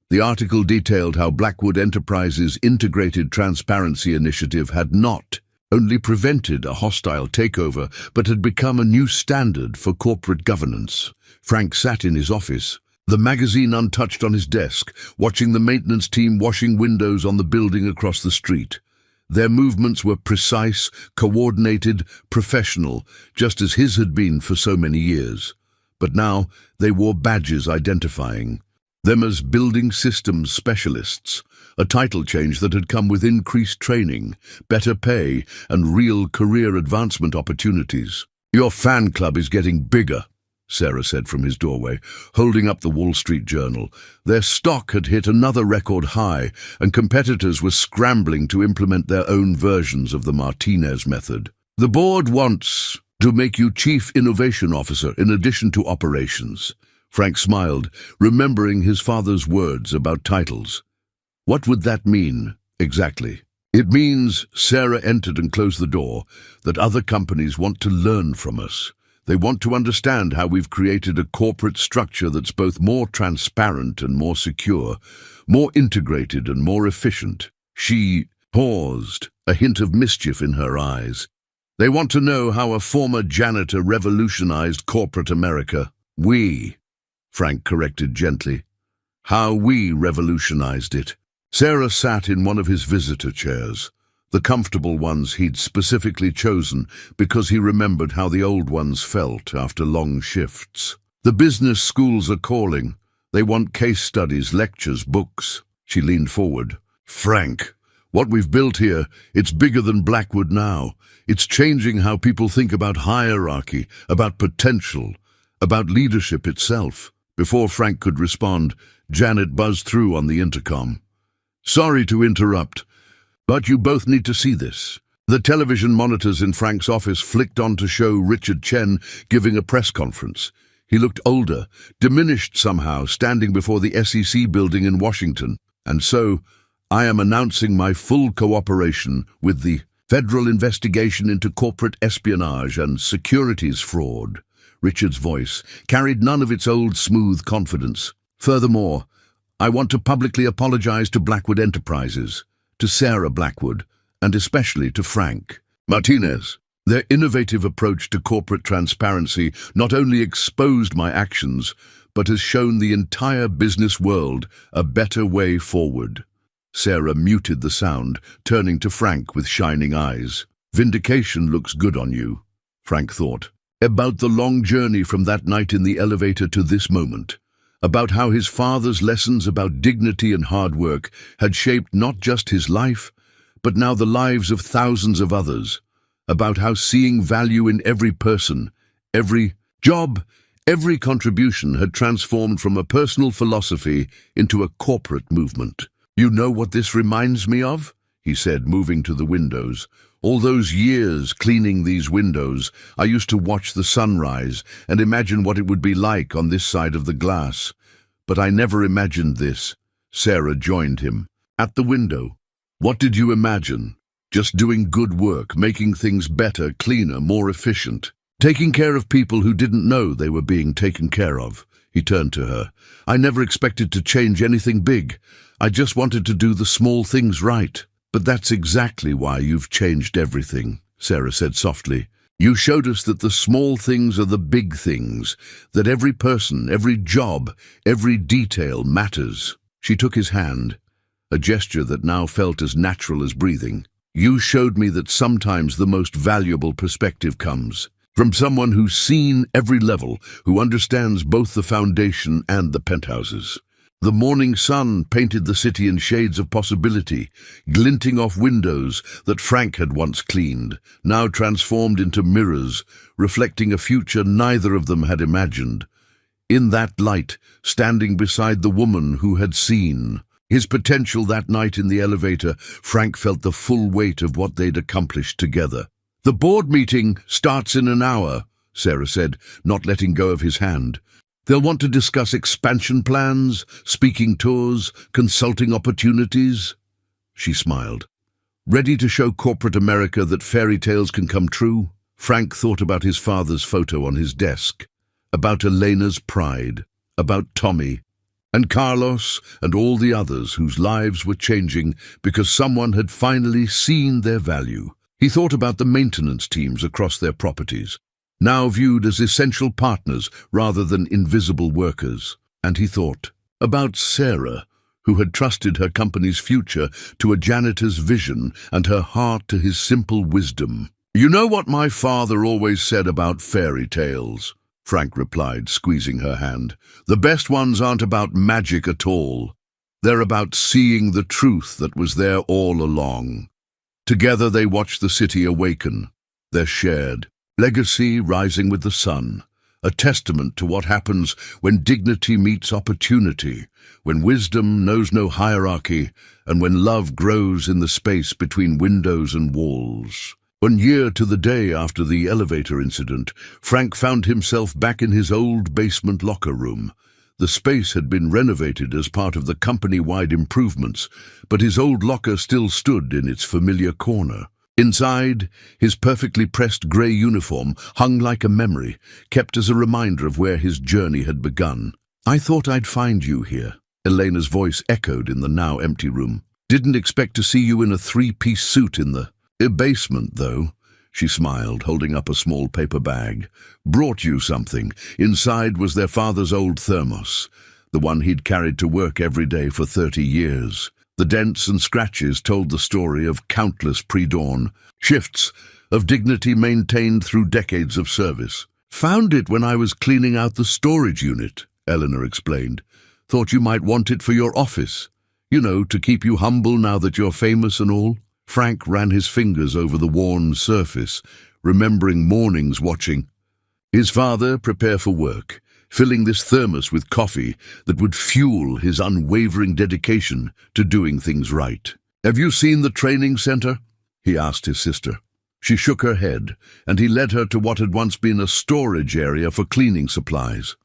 The article detailed how Blackwood Enterprises' integrated transparency initiative had not only prevented a hostile takeover, but had become a new standard for corporate governance. Frank sat in his office, the magazine untouched on his desk, watching the maintenance team washing windows on the building across the street. Their movements were precise, coordinated, professional, just as his had been for so many years. But now they wore badges identifying them as building systems specialists, a title change that had come with increased training, better pay, and real career advancement opportunities. "Your fan club is getting bigger," Sarah said from his doorway, holding up the Wall Street Journal. Their stock had hit another record high, and competitors were scrambling to implement their own versions of the Martinez method. "The board wants to make you Chief Innovation Officer in addition to operations." Frank smiled, remembering his father's words about titles. What would that mean, exactly? "It means," Sarah entered and closed the door, "that other companies want to learn from us. They want to understand how we've created a corporate structure that's both more transparent and more secure, more integrated and more efficient." She paused, a hint of mischief in her eyes. "They want to know how a former janitor revolutionized corporate America." "We," Frank corrected gently. "How we revolutionized it." Sarah sat in one of his visitor chairs, the comfortable ones he'd specifically chosen because he remembered how the old ones felt after long shifts. "The business schools are calling. They want case studies, lectures, books." She leaned forward. "Frank, what we've built here, it's bigger than Blackwood now. It's changing how people think about hierarchy, about potential, about leadership itself." Before Frank could respond, Janet buzzed through on the intercom. "Sorry to interrupt, but you both need to see this. The television monitors in Frank's office flicked on to show Richard Chen giving a press conference. He looked older, diminished somehow, standing before the SEC building in Washington. And so, I am announcing my full cooperation with the federal investigation into corporate espionage and securities fraud. Richard's voice carried none of its old smooth confidence. Furthermore, I want to publicly apologize to Blackwood Enterprises, to Sarah Blackwood, and especially to Frank Martinez. Their innovative approach to corporate transparency not only exposed my actions, but has shown the entire business world a better way forward. Sarah muted the sound, turning to Frank with shining eyes. Vindication looks good on you, Frank thought. About the long journey from that night in the elevator to this moment. About how his father's lessons about dignity and hard work had shaped not just his life, but now the lives of thousands of others. About how seeing value in every person, every job, every contribution had transformed from a personal philosophy into a corporate movement. You know what this reminds me of? He said, moving to the windows. All those years cleaning these windows, I used to watch the sunrise and imagine what it would be like on this side of the glass. But I never imagined this. Sarah joined him. At the window. What did you imagine? Just doing good work, making things better, cleaner, more efficient. Taking care of people who didn't know they were being taken care of. He turned to her. I never expected to change anything big. I just wanted to do the small things right. But that's exactly why you've changed everything, Sarah said softly. You showed us that the small things are the big things, that every person, every job, every detail matters. She took his hand, a gesture that now felt as natural as breathing. You showed me that sometimes the most valuable perspective comes from someone who's seen every level, who understands both the foundation and the penthouses. The morning sun painted the city in shades of possibility, glinting off windows that Frank had once cleaned, now transformed into mirrors, reflecting a future neither of them had imagined. In that light, standing beside the woman who had seen his potential that night in the elevator, Frank felt the full weight of what they'd accomplished together. The board meeting starts in an hour, Sarah said, not letting go of his hand. They'll want to discuss expansion plans, speaking tours, consulting opportunities. She smiled. Ready to show corporate America that fairy tales can come true? Frank thought about his father's photo on his desk, about Elena's pride, about Tommy, and Carlos and all the others whose lives were changing because someone had finally seen their value. He thought about the maintenance teams across their properties, now viewed as essential partners rather than invisible workers. And he thought about Sarah, who had trusted her company's future to a janitor's vision and her heart to his simple wisdom. You know what my father always said about fairy tales? Frank replied, squeezing her hand. The best ones aren't about magic at all. They're about seeing the truth that was there all along. Together they watched the city awaken, their shared legacy rising with the sun, a testament to what happens when dignity meets opportunity, when wisdom knows no hierarchy, and when love grows in the space between windows and walls. 1 year to the day after the elevator incident, Frank found himself back in his old basement locker room. The space had been renovated as part of the company-wide improvements, but his old locker still stood in its familiar corner. Inside, his perfectly pressed grey uniform hung like a memory, kept as a reminder of where his journey had begun. I thought I'd find you here, Elena's voice echoed in the now empty room. Didn't expect to see you in a 3-piece suit in the basement, though. She smiled, holding up a small paper bag. Brought you something. Inside was their father's old thermos, the one he'd carried to work every day for 30 years. The dents and scratches told the story of countless pre-dawn shifts of dignity maintained through decades of service. Found it when I was cleaning out the storage unit, Eleanor explained. Thought you might want it for your office. You know, to keep you humble now that you're famous and all. Frank ran his fingers over the worn surface, remembering mornings watching his father prepare for work, filling this thermos with coffee that would fuel his unwavering dedication to doing things right. Have you seen the training center? he asked his sister. She shook her head, and he led her to what had once been a storage area for cleaning supplies.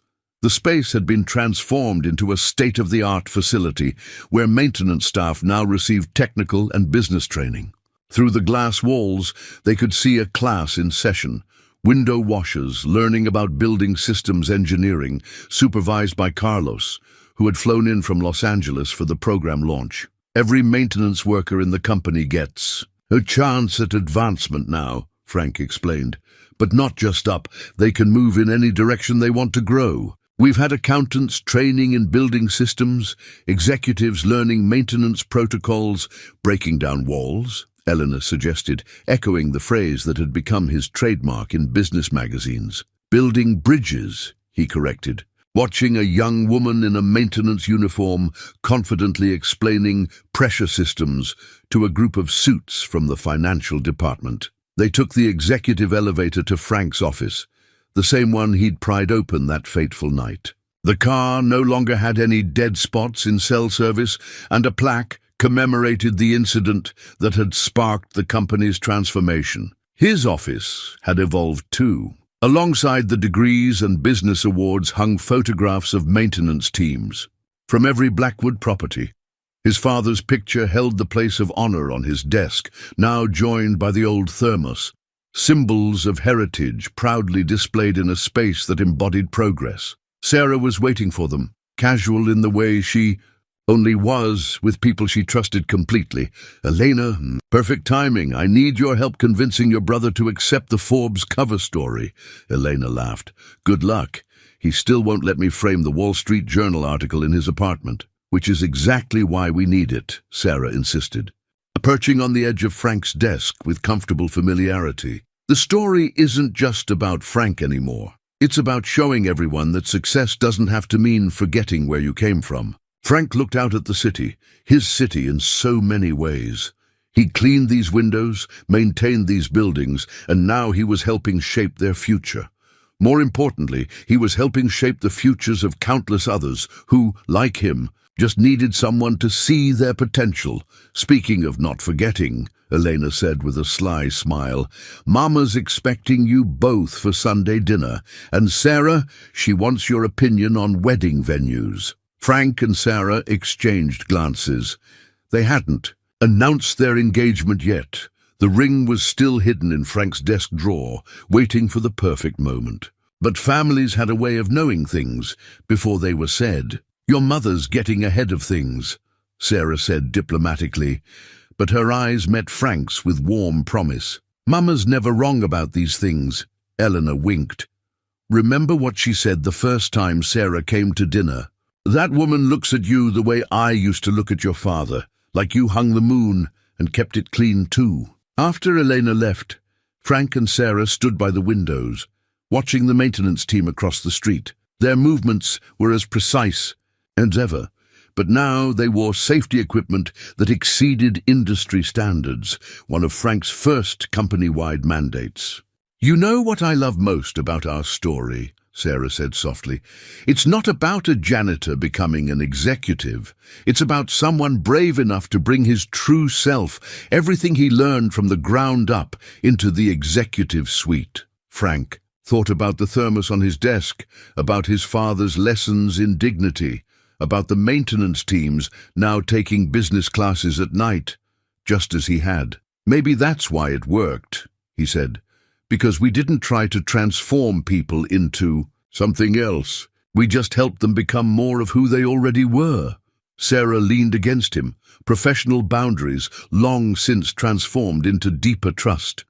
The space had been transformed into a state-of-the-art facility where maintenance staff now received technical and business training. Through the glass walls, they could see a class in session, window washers learning about building systems engineering, supervised by Carlos, who had flown in from Los Angeles for the program launch. Every maintenance worker in the company gets a chance at advancement now, Frank explained. But not just up, they can move in any direction they want to grow. We've had accountants training in building systems, executives learning maintenance protocols, breaking down walls, Eleanor suggested, echoing the phrase that had become his trademark in business magazines. Building bridges, he corrected, watching a young woman in a maintenance uniform confidently explaining pressure systems to a group of suits from the financial department. They took the executive elevator to Frank's office, the same one he'd pried open that fateful night. The car no longer had any dead spots in cell service, and a plaque commemorated the incident that had sparked the company's transformation. His office had evolved too. Alongside the degrees and business awards hung photographs of maintenance teams from every Blackwood property. His father's picture held the place of honor on his desk, now joined by the old thermos, symbols of heritage proudly displayed in a space that embodied progress. Sarah was waiting for them, casual in the way she only was with people she trusted completely. Elena, perfect timing. I need your help convincing your brother to accept the Forbes cover story. Elena laughed. Good luck. He still won't let me frame the Wall Street Journal article in his apartment, which is exactly why we need it, Sarah insisted, perching on the edge of Frank's desk with comfortable familiarity. The story isn't just about Frank anymore. It's about showing everyone that success doesn't have to mean forgetting where you came from. Frank looked out at the city, his city in so many ways. He cleaned these windows, maintained these buildings, and now he was helping shape their future. More importantly, he was helping shape the futures of countless others who, like him, just needed someone to see their potential. Speaking of not forgetting, Elena said with a sly smile, Mama's expecting you both for Sunday dinner, and Sarah, she wants your opinion on wedding venues. Frank and Sarah exchanged glances. They hadn't announced their engagement yet. The ring was still hidden in Frank's desk drawer, waiting for the perfect moment. But families had a way of knowing things before they were said. Your mother's getting ahead of things, Sarah said diplomatically, but her eyes met Frank's with warm promise. Mama's never wrong about these things, Eleanor winked. Remember what she said the first time Sarah came to dinner? That woman looks at you the way I used to look at your father, like you hung the moon and kept it clean too. After Elena left, Frank and Sarah stood by the windows, watching the maintenance team across the street. Their movements were as precise as ever, but now they wore safety equipment that exceeded industry standards, one of Frank's first company-wide mandates. You know what I love most about our story, Sarah said softly. It's not about a janitor becoming an executive. It's about someone brave enough to bring his true self, everything he learned from the ground up, into the executive suite. Frank thought about the thermos on his desk, about his father's lessons in dignity, about the maintenance teams now taking business classes at night, just as he had. Maybe that's why it worked, he said, because we didn't try to transform people into something else. We just helped them become more of who they already were. Sarah leaned against him, professional boundaries long since transformed into deeper trust.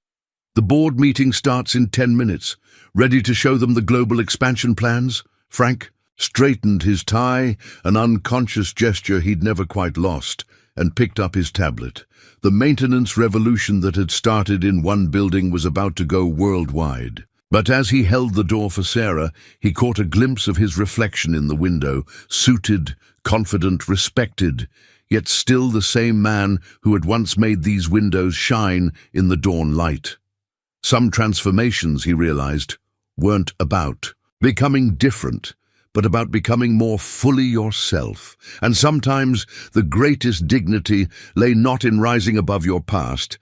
The board meeting starts in 10 minutes. Ready to show them the global expansion plans? Frank straightened his tie, an unconscious gesture he'd never quite lost, and picked up his tablet. The maintenance revolution that had started in one building was about to go worldwide. But as he held the door for Sarah, he caught a glimpse of his reflection in the window, suited, confident, respected, yet still the same man who had once made these windows shine in the dawn light. Some transformations, he realized, weren't about becoming different, but about becoming more fully yourself. And sometimes the greatest dignity lay not in rising above your past,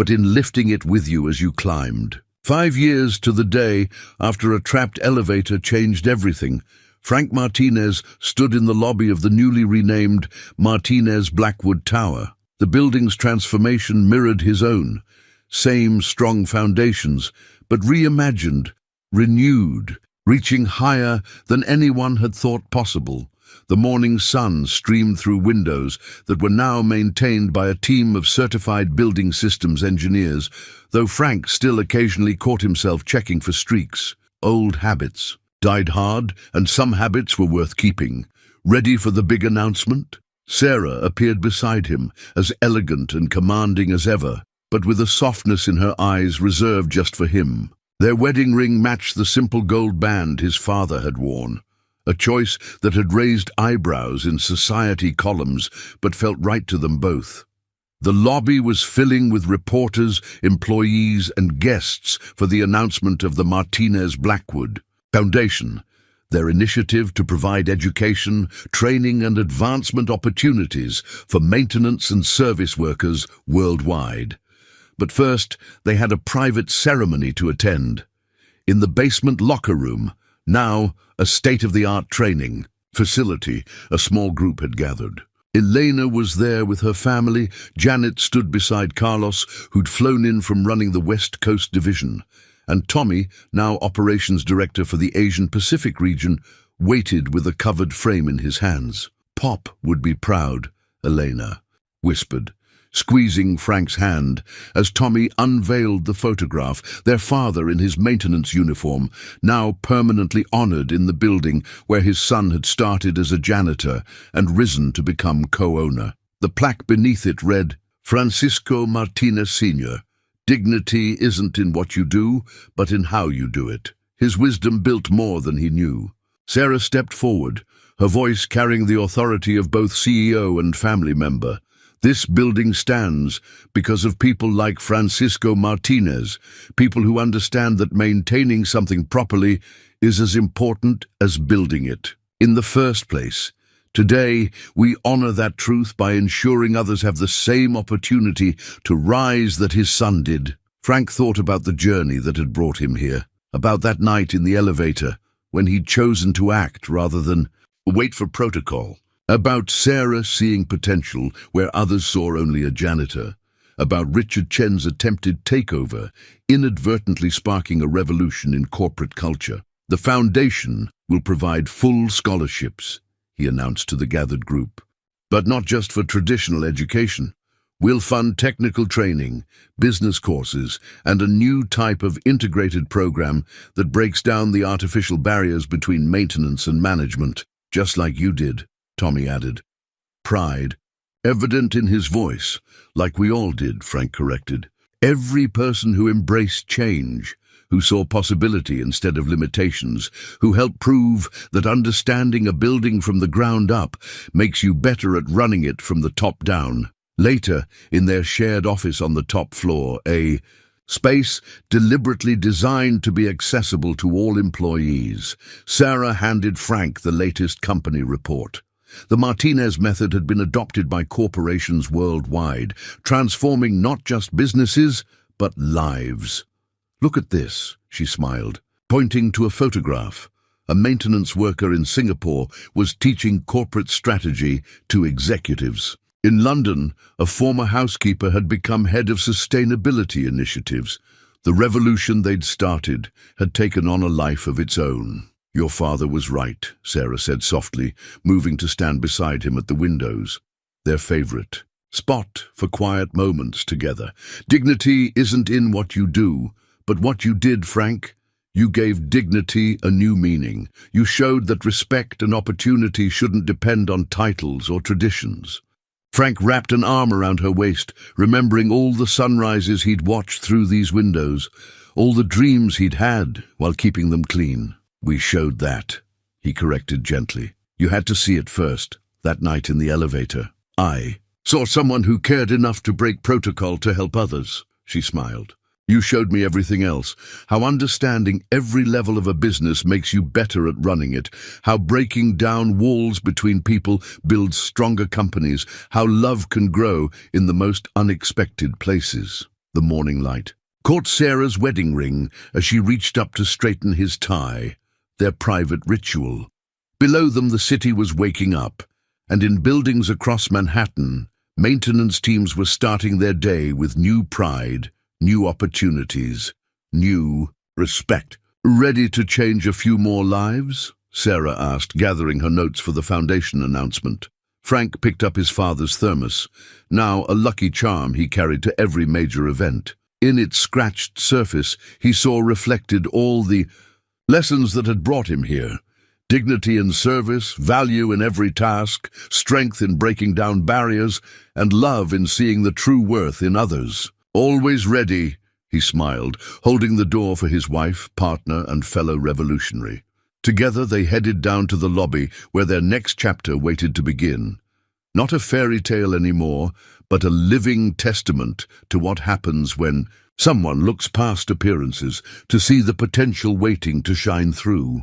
but in lifting it with you as you climbed. 5 years to the day after a trapped elevator changed everything, Frank Martinez stood in the lobby of the newly renamed Martinez Blackwood Tower. The building's transformation mirrored his own. Same strong foundations, but reimagined, renewed, reaching higher than anyone had thought possible. The morning sun streamed through windows that were now maintained by a team of certified building systems engineers, though Frank still occasionally caught himself checking for streaks. Old habits died hard, and some habits were worth keeping. Ready for the big announcement? Sarah appeared beside him, as elegant and commanding as ever, but with a softness in her eyes reserved just for him. Their wedding ring matched the simple gold band his father had worn, a choice that had raised eyebrows in society columns but felt right to them both. The lobby was filling with reporters, employees, and guests for the announcement of the Martinez Blackwood Foundation, their initiative to provide education, training, and advancement opportunities for maintenance and service workers worldwide. But first, they had a private ceremony to attend. In the basement locker room, now a state-of-the-art training facility, a small group had gathered. Elena was there with her family. Janet stood beside Carlos, who'd flown in from running the West Coast Division. And Tommy, now operations director for the Asian Pacific region, waited with a covered frame in his hands. "Pop would be proud," Elena whispered, squeezing Frank's hand as Tommy unveiled the photograph, their father in his maintenance uniform, now permanently honored in the building where his son had started as a janitor and risen to become co-owner. The plaque beneath it read, "Francisco Martinez Sr., dignity isn't in what you do, but in how you do it." His wisdom built more than he knew. Sarah stepped forward, her voice carrying the authority of both CEO and family member. "This building stands because of people like Francisco Martinez, people who understand that maintaining something properly is as important as building it in the first place. Today, we honor that truth by ensuring others have the same opportunity to rise that his son did." Frank thought about the journey that had brought him here, about that night in the elevator, when he'd chosen to act rather than wait for protocol, about Sarah seeing potential where others saw only a janitor, about Richard Chen's attempted takeover, inadvertently sparking a revolution in corporate culture. "The foundation will provide full scholarships," he announced to the gathered group. "But not just for traditional education. We'll fund technical training, business courses, and a new type of integrated program that breaks down the artificial barriers between maintenance and management, just like you did," Tommy added. Pride evident in his voice, "like we all did," Frank corrected. "Every person who embraced change, who saw possibility instead of limitations, who helped prove that understanding a building from the ground up makes you better at running it from the top down." Later, in their shared office on the top floor, a space deliberately designed to be accessible to all employees, Sarah handed Frank the latest company report. The Martinez method had been adopted by corporations worldwide, transforming not just businesses, but lives. "Look at this," she smiled, pointing to a photograph. A maintenance worker in Singapore was teaching corporate strategy to executives. In London, a former housekeeper had become head of sustainability initiatives. The revolution they'd started had taken on a life of its own. "Your father was right," Sarah said softly, moving to stand beside him at the windows. Their favorite spot for quiet moments together. "Dignity isn't in what you do, but what you did, Frank. You gave dignity a new meaning. You showed that respect and opportunity shouldn't depend on titles or traditions." Frank wrapped an arm around her waist, remembering all the sunrises he'd watched through these windows, all the dreams he'd had while keeping them clean. "We showed that," he corrected gently. "You had to see it first, that night in the elevator." "I saw someone who cared enough to break protocol to help others," she smiled. "You showed me everything else, how understanding every level of a business makes you better at running it, how breaking down walls between people builds stronger companies, how love can grow in the most unexpected places." The morning light caught Sarah's wedding ring as she reached up to straighten his tie, their private ritual. Below them the city was waking up, and in buildings across Manhattan, maintenance teams were starting their day with new pride, new opportunities, new respect. "Ready to change a few more lives?" Sarah asked, gathering her notes for the foundation announcement. Frank picked up his father's thermos, now a lucky charm he carried to every major event. In its scratched surface, he saw reflected all the lessons that had brought him here. Dignity in service, value in every task, strength in breaking down barriers, and love in seeing the true worth in others. "Always ready," he smiled, holding the door for his wife, partner, and fellow revolutionary. Together they headed down to the lobby where their next chapter waited to begin. Not a fairy tale anymore, but a living testament to what happens when someone looks past appearances to see the potential waiting to shine through.